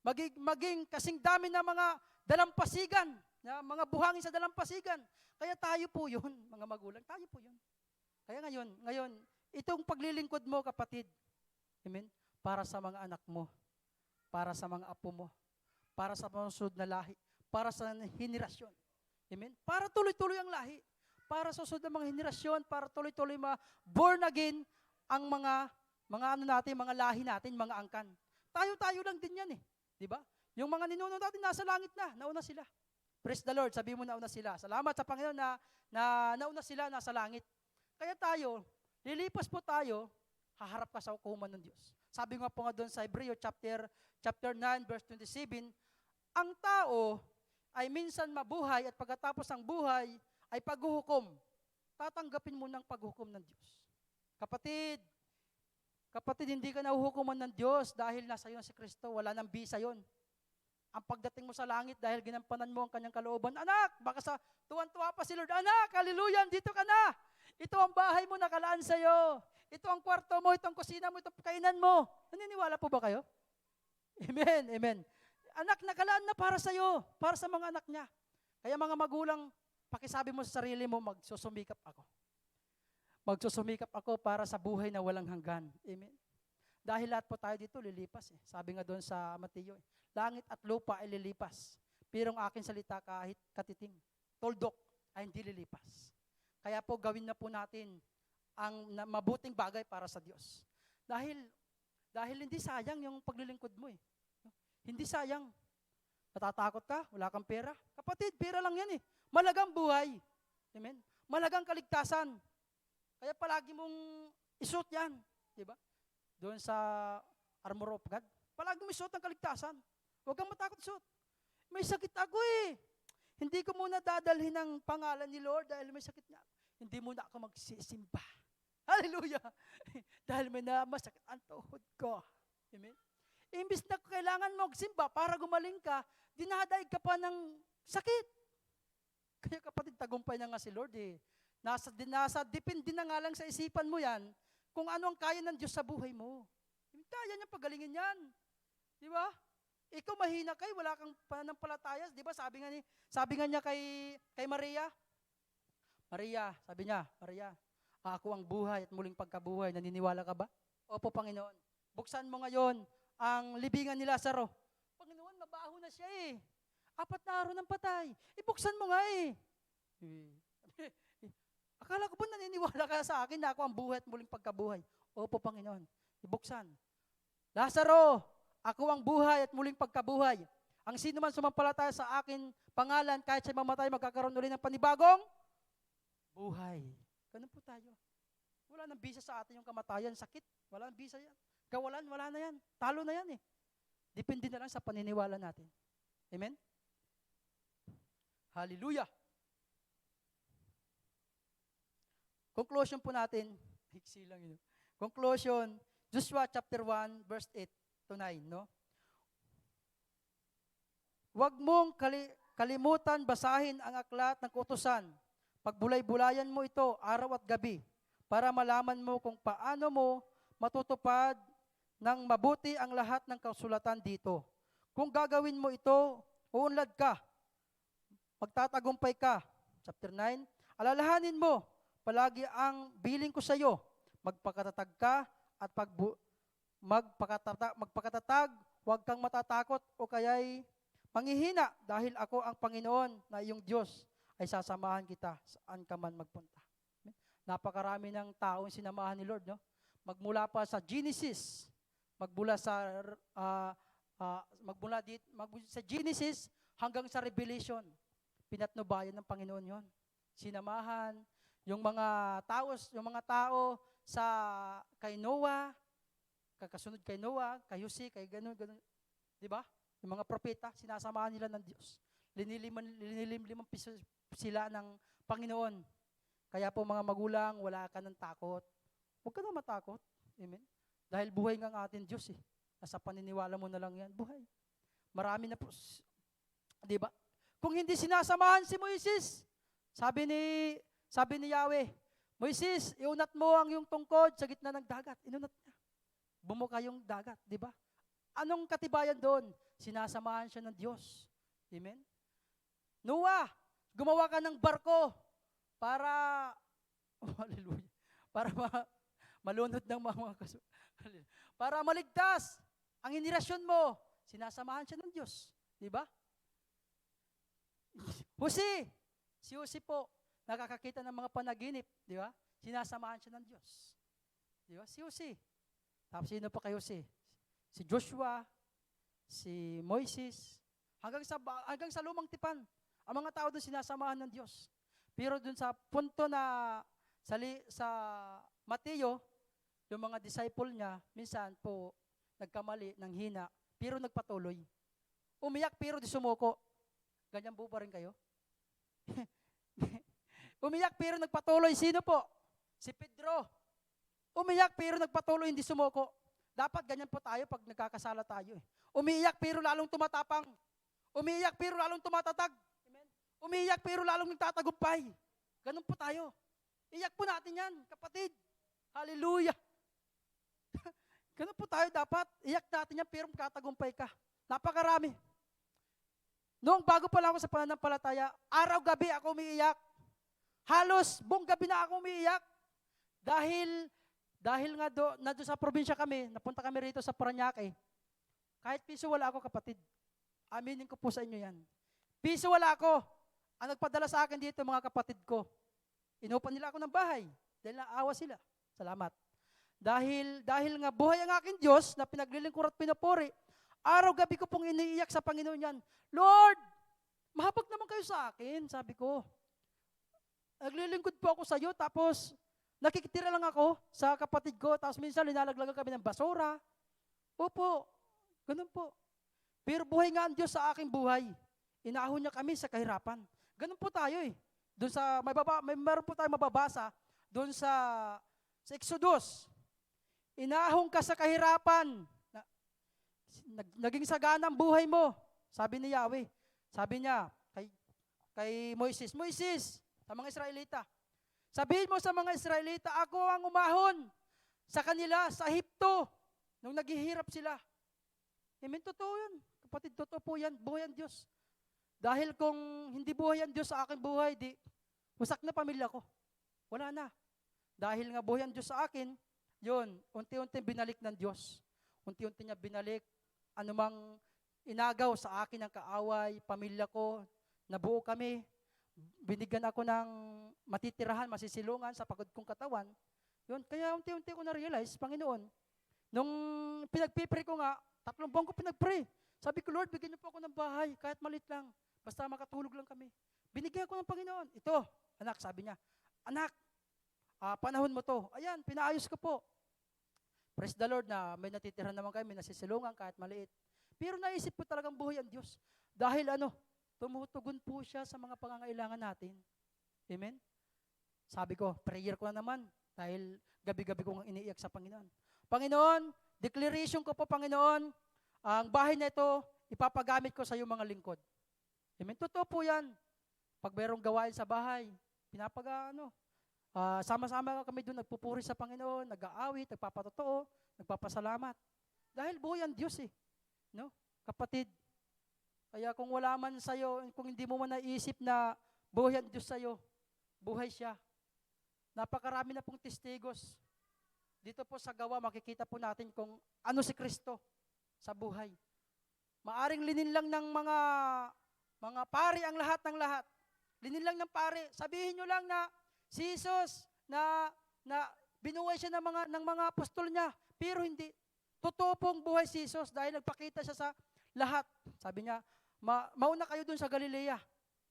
Maging kasing dami ng mga dalampasigan, mga buhangin sa dalampasigan. Kaya tayo po yun, mga magulang, tayo po yun. Kaya ngayon, itong paglilingkod mo, kapatid, amen, para sa mga anak mo, para sa mga apo mo, para sa mga susunod na lahi, para sa henerasyon. Amen? Para tuloy-tuloy ang lahi. Para sa susunod na mga henerasyon, para tuloy-tuloy born again ang mga mga lahi natin, mga angkan. Tayo lang din yan eh. Di ba? Yung mga ninuno natin nasa langit na, nauna sila. Praise the Lord, sabi mo nauna sila. Salamat sa Panginoon na nauna sila, nasa langit. Kaya tayo, lilipas po tayo, haharap ka sa hukuman ng Diyos. Sabi nga po nga doon sa Hebreo chapter 9 verse 27, ang tao ay minsan mabuhay at pagkatapos ng buhay ay paghuhukom. Tatanggapin mo ng paghuhukom ng Diyos. Kapatid, hindi ka nahuhukuman ng Diyos dahil nasa iyo si Kristo, wala nang bisa yon. Ang pagdating mo sa langit dahil ginampanan mo ang kanyang kalooban, anak, baka sa tuwan-tuwa pa si Lord, anak, hallelujah, dito ka na. Ito ang bahay mo nakalaan sa iyo. Ito ang kwarto mo, ito ang kusina mo, ito ang kainan mo. Naniniwala po ba kayo? Amen, amen. Anak, nakalaan na para sa iyo, para sa mga anak niya. Kaya mga magulang, pakisabi mo sa sarili mo, magsusumikap ako. Magsusumikap ako para sa buhay na walang hanggan. Amen. Dahil lahat po tayo dito lilipas. Sabi nga doon sa Mateo, langit at lupa ay lilipas. Pero ang aking salita kahit katiting, tuldok ay hindi lilipas. Kaya po gawin na po natin ang mabuting bagay para sa Diyos. Dahil hindi sayang yung paglilingkod mo eh. Hindi sayang. Natatakot ka? Wala kang pera? Kapatid, pera lang yan eh. Malagang buhay. Amen? Malagang kaligtasan. Kaya palagi mong isuot yan. Diba? Doon sa Armor of God. Palagi mong isuot ang kaligtasan. Huwag kang matakot isuot. May sakit ako eh. Hindi ko muna dadalhin ang pangalan ni Lord dahil may sakit niya. Hindi muna ako magsisimba. Hallelujah! Dahil may masakit ang tuhod ko. Amen? Imbis na kailangan mo magsimba para gumaling ka, dinadaig ka pa ng sakit. Kaya kapatid, tagumpay na nga si Lord eh. Nasa depende na nga lang sa isipan mo yan kung ano ang kaya ng Diyos sa buhay mo. Kaya niya pagalingin yan. Di ba? Ikaw mahina kayo, wala kang pananampalatayas. Di ba? Sabi nga niya kay Maria. Maria, sabi niya, Maria, ako ang buhay at muling pagkabuhay. Naniniwala ka ba? Opo, Panginoon. Buksan mo ngayon ang libingan ni Lazaro. Panginoon, mabaho na siya eh. 4 na araw ng patay. Ibuksan mo nga eh. Akala ko ba naniniwala ka sa akin na ako ang buhay at muling pagkabuhay? Opo, Panginoon. Ibuksan. Lazaro, ako ang buhay at muling pagkabuhay. Ang sino man sumampalataya sa akin pangalan, kahit siya mamatay, magkakaroon ulit ng panibagong buhay. Ganun po tayo. Wala nang bisa sa atin yung kamatayan, sakit. Wala nang bisa yan. Kawalan, wala na yan. Talo na yan eh. Depende na lang sa paniniwala natin. Amen? Hallelujah! Conclusion po natin, hiksi lang yun. Conclusion, Joshua chapter 1, verse 8 to 9, no? Huwag mong kalimutan basahin ang aklat ng kautusan. Pagbulay-bulayan mo ito araw at gabi para malaman mo kung paano mo matutupad ng mabuti ang lahat ng kasulatan dito. Kung gagawin mo ito, uunlad ka, magtatagumpay ka. Chapter 9, alalahanin mo, palagi ang biling ko sa iyo, magpakatatag ka at magpakatatag, huwag kang matatakot o kaya'y manghihina dahil ako ang Panginoon na iyong Diyos ay sasamahan kita saan ka man magpunta. Napakarami ng taong sinamahan ni Lord, no? Magmula pa sa Genesis, magmula sa Genesis hanggang sa Revelation, pinatnubayan ng Panginoon 'yon. Sinamahan yung mga tao sa kay Noah, kakasunod kay Noah, kay Jose, kay ganun, 'di ba? Yung mga propeta, sinasamahan nila ng Diyos. Linilim sila ng Panginoon. Kaya po mga magulang, wala ka ng takot. Huwag ka na matakot. Amen? Dahil buhay nga ang ating Diyos eh. Nasa paniniwala mo na lang yan, buhay. Marami na po, di ba? Kung hindi sinasamahan si Moises, sabi ni Yahweh, Moises, iunat mo ang iyong tungkod sa gitna ng dagat. Inunat niya. Bumuka yung dagat, di ba? Anong katibayan doon? Sinasamahan siya ng Diyos. Amen? Noah, gumawa ka ng barko para, hallelujah, para malunod ng mga para maligtas ang henerasyon mo. Sinasamahan siya ng Diyos. Di ba? Si Jose po, nakakakita ng mga panaginip. Di ba? Sinasamahan siya ng Diyos. Di ba? Si Jose. Tapos sino pa kay Jose? Si Joshua, si Moises, hanggang sa lumang tipan. Ang mga tao doon sinasamahan ng Diyos. Pero doon sa punto na sa Mateo, yung mga disciple niya, minsan po nagkamali ng hina, pero nagpatuloy. Umiyak pero di sumuko. Ganyan po pa rin kayo? Umiyak pero nagpatuloy. Sino po? Si Pedro. Umiyak pero nagpatuloy, hindi sumuko. Dapat ganyan po tayo pag nagkakasala tayo. Umiiyak pero lalong tumatapang. Umiiyak pero lalong tumatatag. Amen? Umiiyak pero lalong nagtatagumpay. Ganun po tayo. Iyak po natin yan, kapatid. Hallelujah. Ganun po tayo dapat. Iyak natin yan pero magtatagumpay ka. Napakarami. Noong bago pa lang ako sa pananampalataya, araw-gabi ako umiiyak. Halos buong gabi na ako umiiyak. Dahil nga nandun sa probinsya kami, napunta kami rito sa Parañaque. Kahit piso wala ako, kapatid. Aminin ko po sa inyo yan. Piso wala ako. Ang nagpadala sa akin dito, mga kapatid ko. Inupan nila ako ng bahay. Dahil naawa sila. Salamat. Dahil nga buhay ang aking Diyos na pinaglilingkur at pinupuri, araw-gabi ko pong iniiyak sa Panginoon yan. Lord, mahapag naman kayo sa akin, sabi ko. Naglilingkod po ako sa iyo, tapos nakikitira lang ako sa kapatid ko, tapos minsan linalaglagan kami ng basura. Opo, ganun po. Pero buhay nga ang Diyos sa aking buhay. Inahon niya kami sa kahirapan. Ganun po tayo eh. Doon sa, meron po tayo mababasa, doon sa Exodus. Inahon ka sa kahirapan. Naging sagana ang buhay mo. Sabi ni Yahweh. Sabi niya kay Moises, Moises, sa mga Israelita, sabihin mo sa mga Israelita, ako ang umahon sa kanila sa Ehipto nung naghihirap sila. Amen, totoo yan. Kapatid, totoo po yan. Buhay ang Diyos. Dahil kung hindi buhay ang Diyos sa aking buhay, di, wasak na pamilya ko. Wala na. Dahil nga buhay ang Diyos sa akin, yun, unti-unti binalik ng Diyos. Unti-unti niya binalik. Anumang inagaw sa akin ng kaaway, pamilya ko, nabuo kami. Binigyan ako ng matitirahan, masisilungan sa pagod kong katawan. Yun, kaya unti-unti ko na-realize, Panginoon, nung pinagpipray ko nga, 3 buwan ko pinagpray. Sabi ko, Lord, bigyan niyo po ako ng bahay, kahit malit lang. Basta makatulog lang kami. Binigyan ko ng Panginoon. Ito, anak, sabi niya, anak, panahon mo to. Ayan, pinaayos ko po. Praise the Lord na may natitirahan naman kami, nasisilungan kahit maliit. Pero naisip ko talagang buhay ang Diyos. Dahil tumutugon po siya sa mga pangangailangan natin. Amen? Sabi ko, prayer ko na naman. Dahil gabi-gabi kong iniiyak sa Panginoon. Panginoon, declaration ko po, Panginoon, ang bahay na ito, ipapagamit ko sa iyong mga lingkod. Amen? Totoo po yan. Pag mayroong gawain sa bahay, sama-sama kami doon, nagpupuri sa Panginoon, nag-aawit, nagpapatotoo, nagpapasalamat. Dahil buhay ang Diyos eh. No? Kapatid, kaya kung wala man sa'yo, kung hindi mo man naisip na buhay ang Diyos sa'yo, buhay siya. Napakarami na pong testigos. Dito po sa gawa, makikita po natin kung ano si Kristo sa buhay. Maaring linin lang ng mga pari ang lahat ng lahat. Linin lang ng pari. Sabihin nyo lang na si Jesus na binuhay siya ng mga apostol niya. Pero hindi. Totoo pong buhay si Jesus dahil nagpakita siya sa lahat. Sabi niya, mauna kayo dun sa Galilea.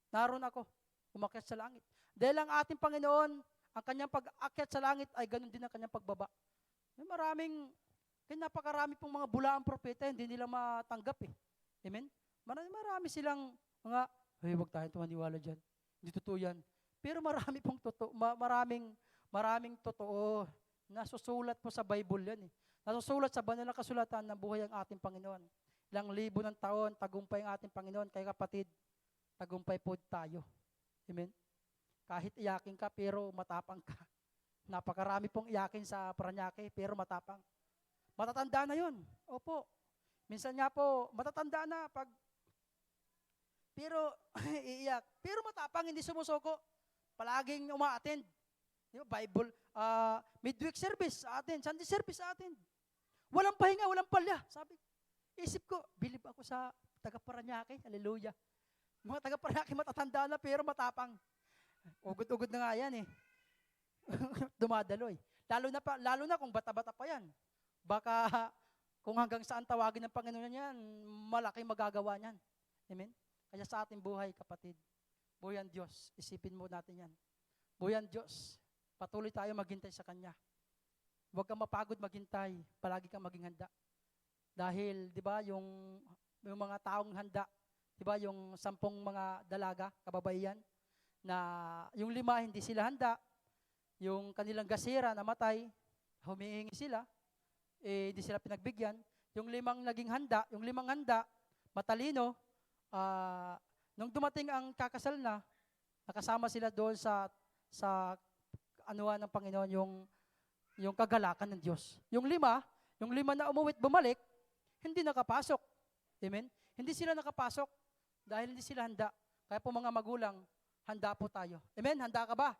Naroon ako. Umakyat sa langit. Dahil ang ating Panginoon, ang kanyang pag-akyat sa langit ay ganun din ang kanyang pagbaba. Kaya napakarami pong mga bulaang propeta, hindi nila matanggap eh. Amen? Marami silang huwag tayong tumaniwala dyan. Hindi totoo yan. Pero marami pong totoo, maraming totoo. Nasusulat po sa Bible yan eh. Nasusulat sa banal na kasulatan ng buhay ang ating Panginoon. Ilang libo ng taon, tagumpay ang ating Panginoon. Kaya kapatid, tagumpay po tayo. Amen? Kahit iyakin ka, pero matapang ka. Napakarami pong iyakin sa Parañaque, pero matapang. Matatanda na yun. Opo. Minsan nga po, matatanda na pero iiyak. Pero matapang, hindi sumusuko. Palaging uma-attend. Bible, midweek service sa atin, Sunday service sa atin. Walang pahinga, walang palya. Sabi, isip ko, believe ako sa taga-Parañaque. Hallelujah. Mga taga-Parañaque matatanda na, pero matapang. Ugod-ugod na nga yan eh. Dumadaloy. Lalo na kung bata-bata pa yan. Baka kung hanggang saan tawagin ng Panginoon yan, malaking magagawa niyan. Amen? Kaya sa ating buhay, kapatid, buhay ang Diyos, isipin mo natin yan. Buhay ang Diyos, patuloy tayo maghintay sa Kanya. Huwag kang mapagod maghintay, palagi kang maging handa. Dahil, di ba, yung mga taong handa, di ba, yung 10 mga dalaga, kababaihan, na yung 5 hindi sila handa, yung kanilang gasira namatay, humihingi sila, hindi sila pinagbigyan. Yung 5 naging handa, yung 5 handa, matalino, nung dumating ang kakasal na, nakasama sila doon sa anuhan ng Panginoon, yung kagalakan ng Diyos. Yung 5 na umuwit bumalik, hindi nakapasok. Amen? Hindi sila nakapasok Dahil hindi sila handa. Kaya po mga magulang, handa po tayo. Amen? Handa ka ba?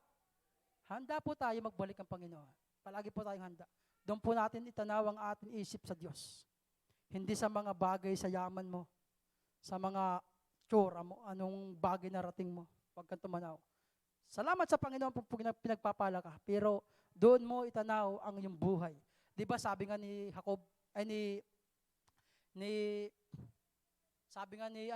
Handa po tayo magbalik ang Panginoon. Palagi po tayong handa. Doon po natin itanaw ang ating isip sa Diyos. Hindi sa mga bagay sa yaman mo, sa mga tsura mo, anong bagay na rating mo. Huwag kang tumanaw. Salamat sa Panginoon po pinagpapala ka, pero doon mo itanaw ang iyong buhay. Di ba sabi nga ni Jacob, ay ni sabi nga ni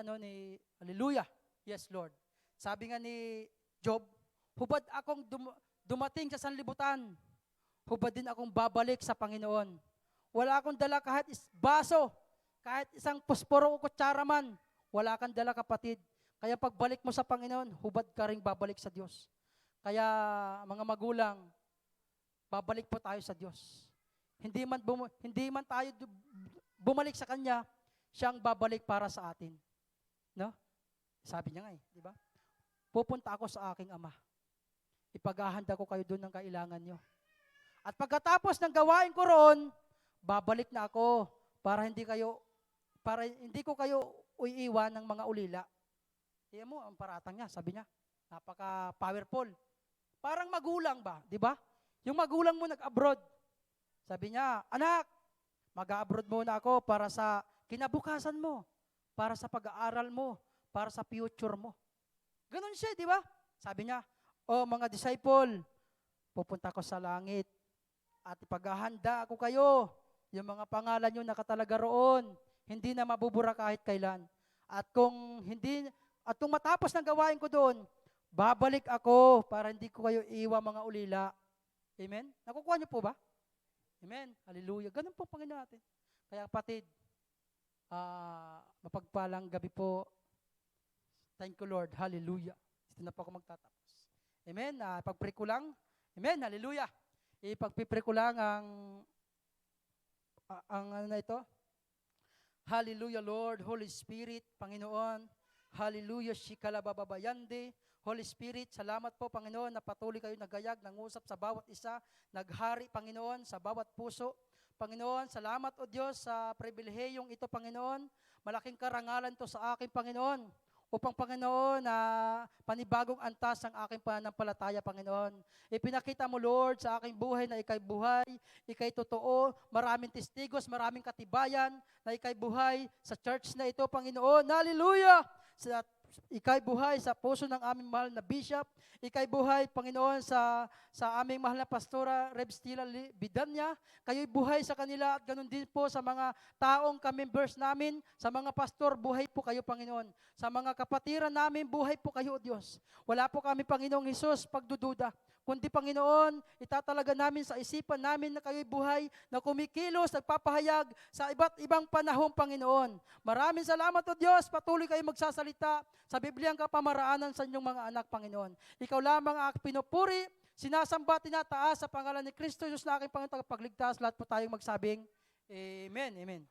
Hallelujah, yes Lord. Sabi nga ni Job, hubad akong dumating sa sanlibutan, hubad din akong babalik sa Panginoon. Wala akong dala kahit baso, kahit isang posporo o kutsara man, wala kang dala kapatid. Kaya pagbalik mo sa Panginoon, hubad ka rin babalik sa Diyos. Kaya mga magulang, babalik po tayo sa Diyos. Hindi man tayo bumalik sa Kanya, siyang babalik para sa atin. No? Sabi niya nga di ba? Pupunta ako sa aking Ama. Ipaghahanda ko kayo doon ng kailangan nyo. At pagkatapos ng gawain ko roon, babalik na ako para hindi ko kayo uiiwan ng mga ulila. Iyan mo, ang paratang niya, sabi niya, napaka-powerful. Parang magulang ba, di ba? Yung magulang mo nag-abroad. Sabi niya, anak, mag-abroad muna ako para sa kinabukasan mo, para sa pag-aaral mo, para sa future mo. Ganon siya, di ba? Sabi niya, mga disciple, pupunta ko sa langit at ipaghahanda ako kayo. Yung mga pangalan nyo nakatalaga roon, hindi na mabubura kahit kailan. At kung matapos ng gawain ko doon, babalik ako para hindi ko kayo iiwan mga ulila. Amen? Nakukuha niyo po ba? Amen? Hallelujah. Ganun po Panginoon natin. Kaya kapatid, mapagpalang gabi po. Thank you Lord. Hallelujah. Dito na po ako magtatapos. Amen? Pagpray ko lang. Amen? Hallelujah. Ipagpipray ko lang ang ano na ito? Hallelujah, Lord, Holy Spirit, Panginoon. Hallelujah, Shikalababayande. Holy Spirit, salamat po, Panginoon, na patuloy kayo nagayag, nangusap sa bawat isa, naghari, Panginoon, sa bawat puso. Panginoon, salamat, O Diyos, sa pribilehiyong ito, Panginoon. Malaking karangalan to sa akin, Panginoon. Upang, Panginoon, na panibagong antas ang aking pananampalataya, Panginoon. Ipinakita mo, Lord, sa aking buhay na ikay buhay, ikay totoo, maraming testigos, maraming katibayan, na ikay buhay sa church na ito, Panginoon. Hallelujah! Ikay buhay sa puso ng aming mahal na bishop. Ikay buhay, Panginoon, sa aming mahal na pastora, Rev. Stila Bidanya. Kayo'y buhay sa kanila at ganun din po sa mga taong ka-members namin, sa mga pastor, buhay po kayo, Panginoon. Sa mga kapatiran namin, buhay po kayo, O Diyos. Wala po kami, Panginoong Hesus, pagdududa. Kundi, Panginoon, itatalaga namin sa isipan namin na kayo'y buhay, na kumikilos, nagpapahayag sa iba't ibang panahon, Panginoon. Maraming salamat, O Diyos. Patuloy kayo magsasalita sa Bibliang kapamaraanan sa inyong mga anak, Panginoon. Ikaw lamang ang aking pinupuri, sinasamba, tinataas sa pangalan ni Kristo Jesus na aking Panginoon tagapagligtas. Lahat po tayong magsabing, Amen, Amen.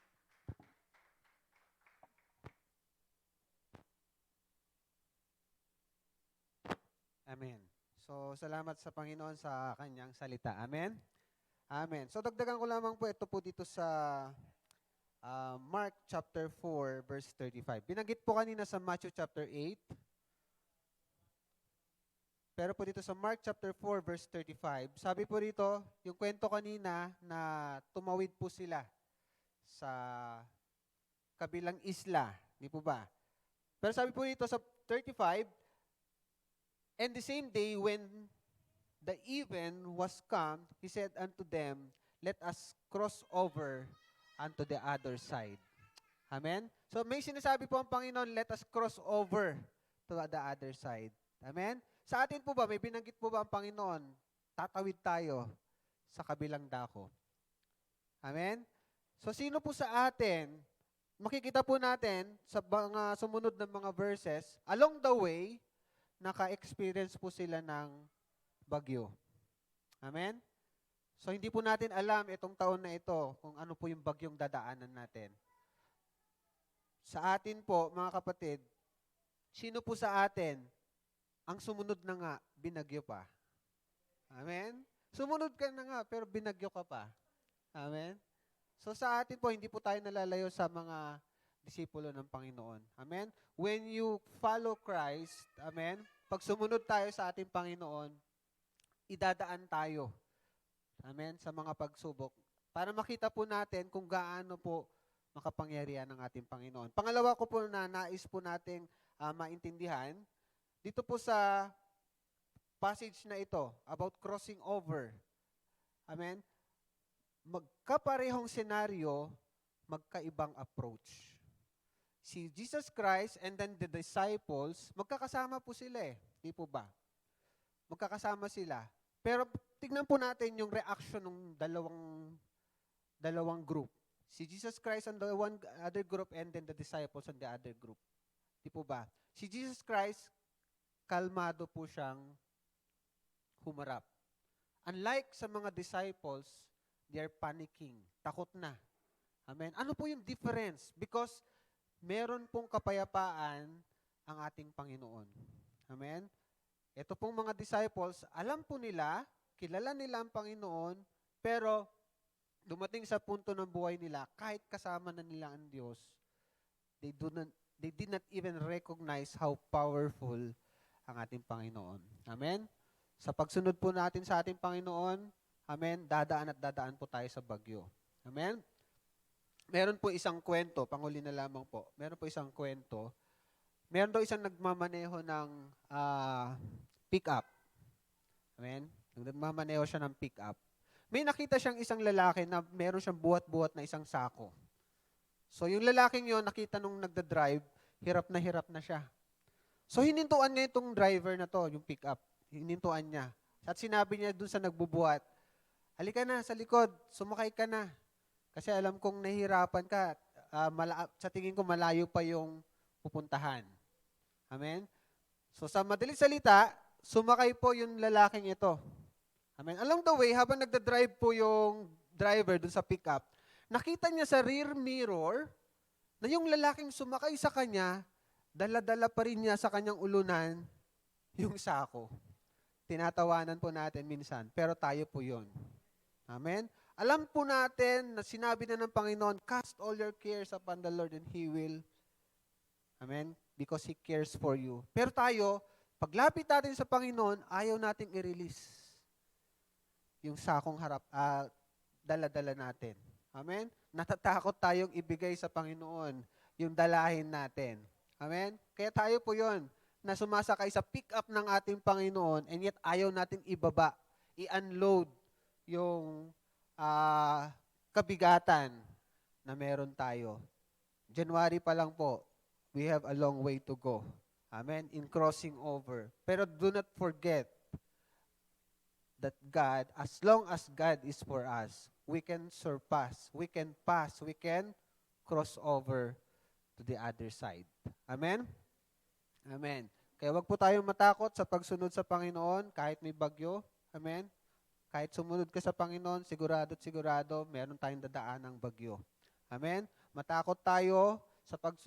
Amen. So, salamat sa Panginoon sa kanyang salita. Amen? Amen. So, dagdagan ko lamang po ito po dito sa Mark chapter 4, verse 35. Binanggit po kanina sa Matthew chapter 8. Pero po dito sa Mark chapter 4, verse 35, sabi po dito, yung kwento kanina na tumawid po sila sa kabilang isla. Di po ba? Pero sabi po dito sa 35, and the same day when the even was come, he said unto them, let us cross over unto the other side. Amen? So may sinasabi po ang Panginoon, let us cross over to the other side. Amen? Sa atin po ba, may binanggit po ba ang Panginoon, tatawid tayo sa kabilang dako? Amen? So sino po sa atin, makikita po natin sa mga sumunod na mga verses, along the way, naka-experience po sila ng bagyo. Amen? So hindi po natin alam itong taon na ito kung ano po yung bagyong dadaanan natin. Sa atin po, mga kapatid, sino po sa atin ang sumunod na nga, binagyo pa? Amen? Sumunod ka na nga, pero binagyo ka pa. Amen? So sa atin po, hindi po tayo nalalayo sa mga disipulo ng Panginoon. Amen? When you follow Christ, amen, pag sumunod tayo sa ating Panginoon, idadaan tayo, amen, sa mga pagsubok para makita po natin kung gaano po makapangyarihan ng ating Panginoon. Pangalawa ko po na nais po nating maintindihan, dito po sa passage na ito, about crossing over, amen, magkaparehong senaryo, magkaibang approach. Si Jesus Christ and then the disciples, magkakasama po sila eh. Di po ba? Magkakasama sila. Pero tignan po natin yung reaction ng dalawang group. Si Jesus Christ on the one other group and then the disciples on the other group. Di po ba? Si Jesus Christ, kalmado po siyang humarap. Unlike sa mga disciples, they are panicking. Takot na. Amen? Ano po yung difference? Because meron pong kapayapaan ang ating Panginoon. Amen? Ito pong mga disciples, alam po nila, kilala nila ang Panginoon, pero dumating sa punto ng buhay nila, kahit kasama na nila ang Diyos, they did not even recognize how powerful ang ating Panginoon. Amen? Sa pagsunod po natin sa ating Panginoon, amen, dadaan po tayo sa bagyo. Amen? Meron po isang kwento, panguli na lamang po. Meron po isang kwento. Meron daw isang nagmamaneho ng pick-up. Amen? Nagmamaneho siya ng pick-up. May nakita siyang isang lalaki na meron siyang buhat-buhat na isang sako. So yung lalaking yon nakita nung nagda-drive, hirap na siya. So hinintuan niya itong driver na to, yung pick-up. Hinintuan niya. At sinabi niya dun sa nagbubuhat, halika na sa likod, sumakay ka na. Kasi alam kong nahihirapan ka. Sa tingin ko malayo pa yung pupuntahan. Amen? So sa madaling salita, sumakay po yung lalaking ito. Amen? Along the way, habang nagda-drive po yung driver dun sa pickup, nakita niya sa rear mirror na yung lalaking sumakay sa kanya, dala-dala pa rin niya sa kanyang ulunan yung sako. Tinatawanan po natin minsan, pero tayo po yun. Amen? Alam po natin na sinabi na ng Panginoon, cast all your cares upon the Lord and He will. Amen? Because He cares for you. Pero tayo, paglapit natin sa Panginoon, ayaw nating i-release yung sakong dala-dala natin. Amen? Natatakot tayong ibigay sa Panginoon yung dalahin natin. Amen? Kaya tayo po yun, na sumasakay sa pick-up ng ating Panginoon and yet ayaw nating ibaba, i-unload yung kabigatan na meron tayo. January pa lang po, we have a long way to go. Amen? In crossing over. Pero do not forget that God, as long as God is for us, we can surpass, we can pass, we can cross over to the other side. Amen? Amen. Kaya wag po tayong matakot sa pagsunod sa Panginoon kahit may bagyo. Amen? Kahit sumunod ka sa Panginoon, sigurado, meron tayong dadaan ng bagyo. Amen? Matakot tayo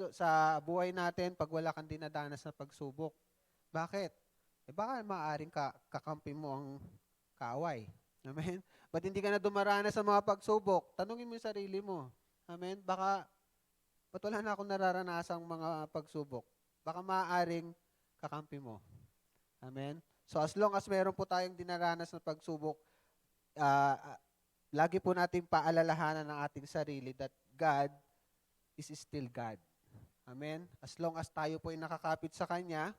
sa buhay natin pag wala kang dinadanas na pagsubok. Bakit? Baka maaaring kakampi mo ang kaaway. Amen? Ba't hindi ka na dumaranas sa mga pagsubok? Tanungin mo yung sarili mo. Amen? Ba't wala na akong nararanasang mga pagsubok? Baka maaaring kakampi mo. Amen? So as long as meron po tayong dinaranas na pagsubok, lagi po nating paalalahanan ng ating sarili that God is still God. Amen? As long as tayo po ay nakakapit sa Kanya,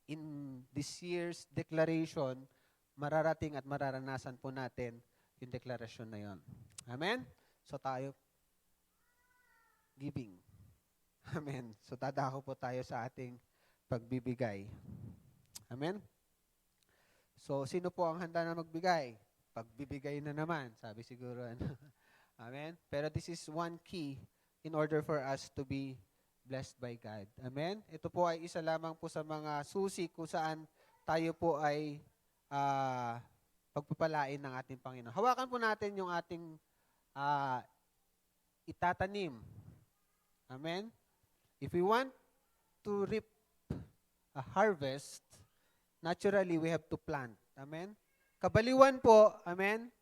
in this year's declaration, mararating at mararanasan po natin yung deklarasyon na yon. Amen? So tayo, giving. Amen? So dadako po tayo sa ating pagbibigay. Amen? So sino po ang handa na magbigay? Pagbibigay na naman, sabi siguro. Amen? Pero this is one key in order for us to be blessed by God. Amen? Ito po ay isa lamang po sa mga susi kung saan tayo po ay pagpapalain ng ating Panginoon. Hawakan po natin yung ating itatanim. Amen? If we want to reap a harvest, naturally we have to plant. Amen? Kabaliwan po, amen?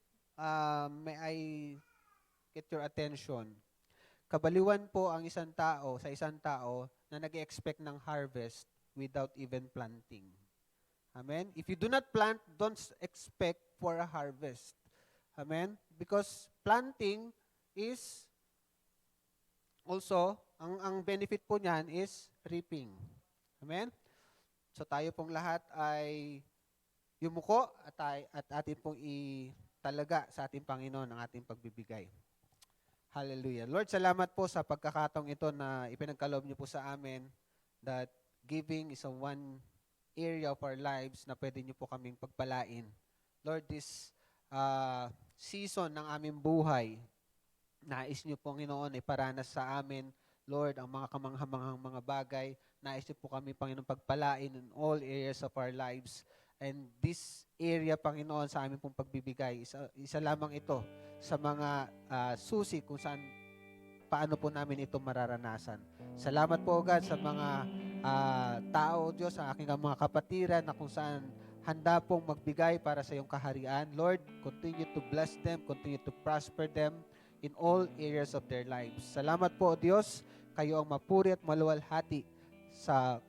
May I get your attention. kabaliwan po ang isang tao sa isang tao na nag-expect ng harvest without even planting. Amen? If you do not plant, don't expect for a harvest. Amen? Because planting is also, ang benefit po niyan is reaping. Amen? So tayo pong lahat ay yumuko at atin pong italaga sa ating Panginoon ang ating pagbibigay. Hallelujah. Lord, salamat po sa pagkakataong ito na ipinagkaloob niyo po sa amin that giving is a one area of our lives na pwede niyo po kaming pagpalain. Lord, this season ng aming buhay, nais niyo po, Panginoon, iparanas sa amin, Lord, ang mga kamanghamanghang mga bagay. Nais niyo po kami, Panginoon, pagpalain in all areas of our lives. And this area, Panginoon, sa aming pong pagbibigay, isa lamang ito sa mga susi kung saan, paano po namin ito mararanasan. Salamat po, God, sa mga tao, Diyos, sa aking mga kapatiran na kung saan handa pong magbigay para sa iyong kaharian. Lord, continue to bless them, continue to prosper them in all areas of their lives. Salamat po, Diyos, kayo ang mapuri at maluwalhati sa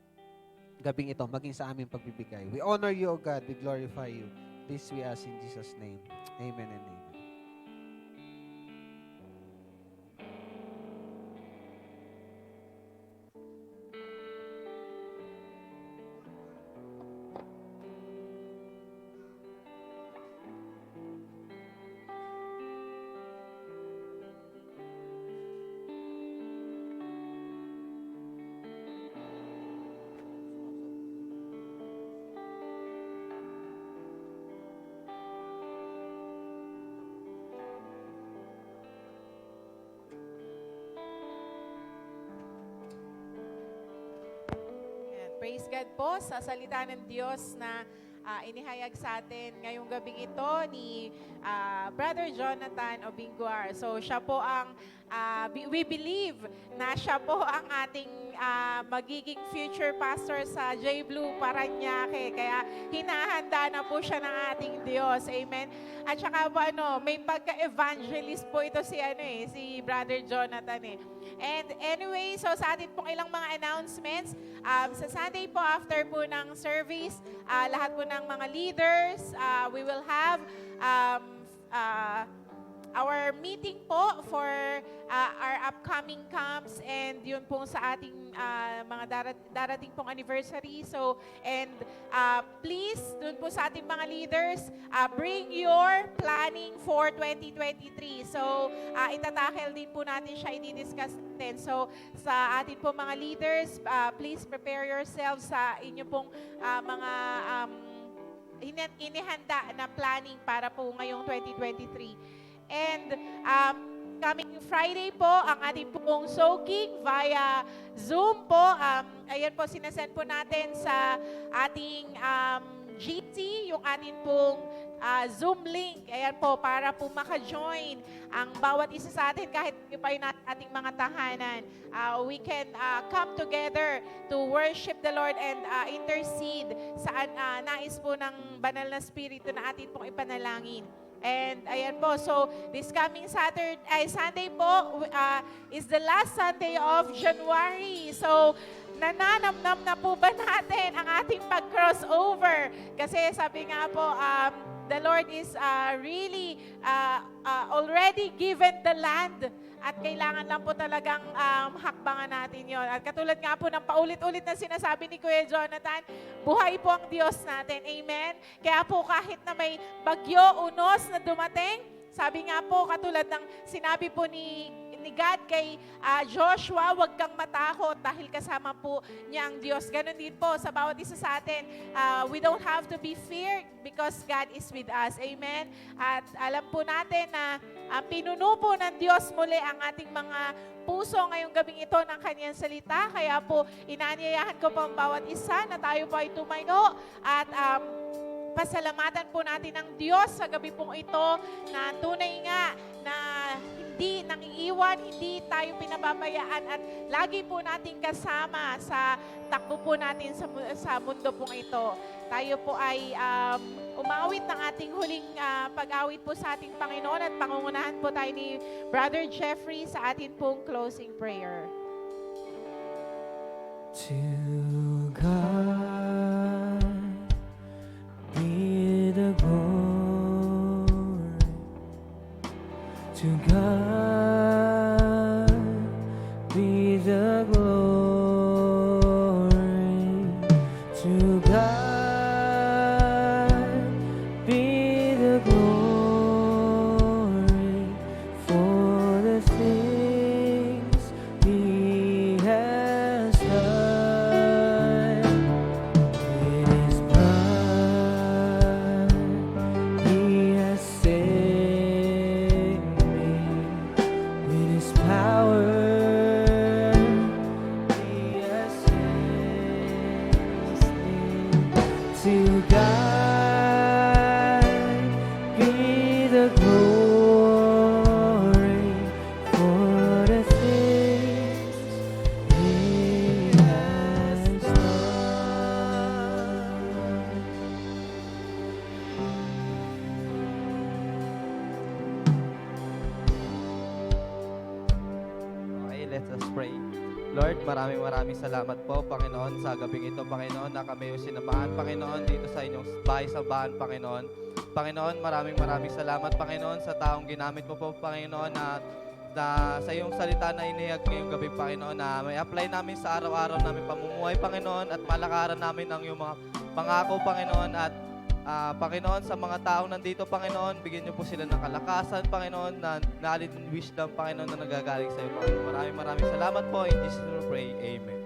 gabing ito, maging sa aming pagbibigay. We honor you, O God. We glorify you. This we ask in Jesus' name. Amen and amen.
Ayan. Praise God po sa salita ng Diyos na inihayag sa atin ngayong gabing ito ni Brother Jonathan Obinguar. So siya po ang, we believe na siya po ang ating magiging future pastor sa J. Blue Parañaque. Kaya hinahanda na po siya ng ating Diyos. Amen. At saka po may pagka-evangelist po ito si Brother Jonathan eh. And anyway, so sa atin pong ilang mga announcements, sa Sunday po after po ng service, lahat po ng mga leaders, we will have our meeting po for our upcoming camps and yun pong sa ating mga darating pong anniversary. So, and please, dun po sa ating mga leaders, bring your planning for 2023. So, itatakel din po natin siya, i-discuss natin. So, sa ating pong mga leaders, please prepare yourselves sa inyo pong mga inihanda na planning para po ngayong 2023. And coming Friday po, ang ating pong soaking via Zoom po. Ayan po, sinasend po natin sa ating GT, yung ating pong Zoom link. Ayan po, para po maka-join ang bawat isa sa atin kahit pa yung ating mga tahanan. We can come together to worship the Lord and intercede sa nais po ng banal na Espiritu na atin pong ipanalangin. And ayan po, so this coming Sunday po is the last Sunday of January. So nananamnam na po ba natin ang ating pag-crossover? Kasi sabi nga po, the Lord is really already given the land at kailangan lang po talagang hakbangan natin yon. At katulad nga po ng paulit-ulit na sinasabi ni Kuya Jonathan, buhay po ang Diyos natin. Amen? Kaya po kahit na may bagyo, unos na dumating, sabi nga po katulad ng sinabi po ni God kay Joshua, huwag kang matakot dahil kasama po niya ang Diyos. Ganon din po sa bawat isa sa atin. We don't have to be feared because God is with us. Amen? At alam po natin na pinuno po ng Diyos muli ang ating mga puso ngayong gabing ito ng kanyang salita. Kaya po, inaanyayahan ko po ang bawat isa na tayo po ay tumayo at pasalamatan po natin ang Diyos sa gabi pong ito na tunay nga na hindi nangiiwan, hindi tayo pinababayaan at lagi po nating kasama sa takbo po natin sa mundo pong ito. Tayo po ay umawit ng ating huling pag-awit po sa ating Panginoon at pangungunahan po tayo ni Brother Jeffrey sa atin pong closing prayer.
To God be the glory. To God be the glory. To God be the glory for the things He has done. In His blood, He has saved me. With His power, He has raised me. To God be the glory for the things He has done.
Okay, let us pray. Lord, maraming salamat po, Panginoon, sa gabing ito, Panginoon, na kami yung sinamahan, Panginoon, dito sa inyong bahay-sambahan, Panginoon. Panginoon, maraming salamat, Panginoon, sa taong ginamit mo po, Panginoon, na sa iyong salita na inihag ngayong gabi, Panginoon, na may apply namin sa araw-araw namin pamumuhay, Panginoon, at malakaran namin ang iyong mga pangako, Panginoon, at Panginoon, sa mga taong nandito, Panginoon, bigyan niyo po sila ng kalakasan, Panginoon, na knowledge and wisdom, Panginoon, na nagagaling sa iyo, Panginoon. Maraming salamat po. In Jesus' name we pray. Amen.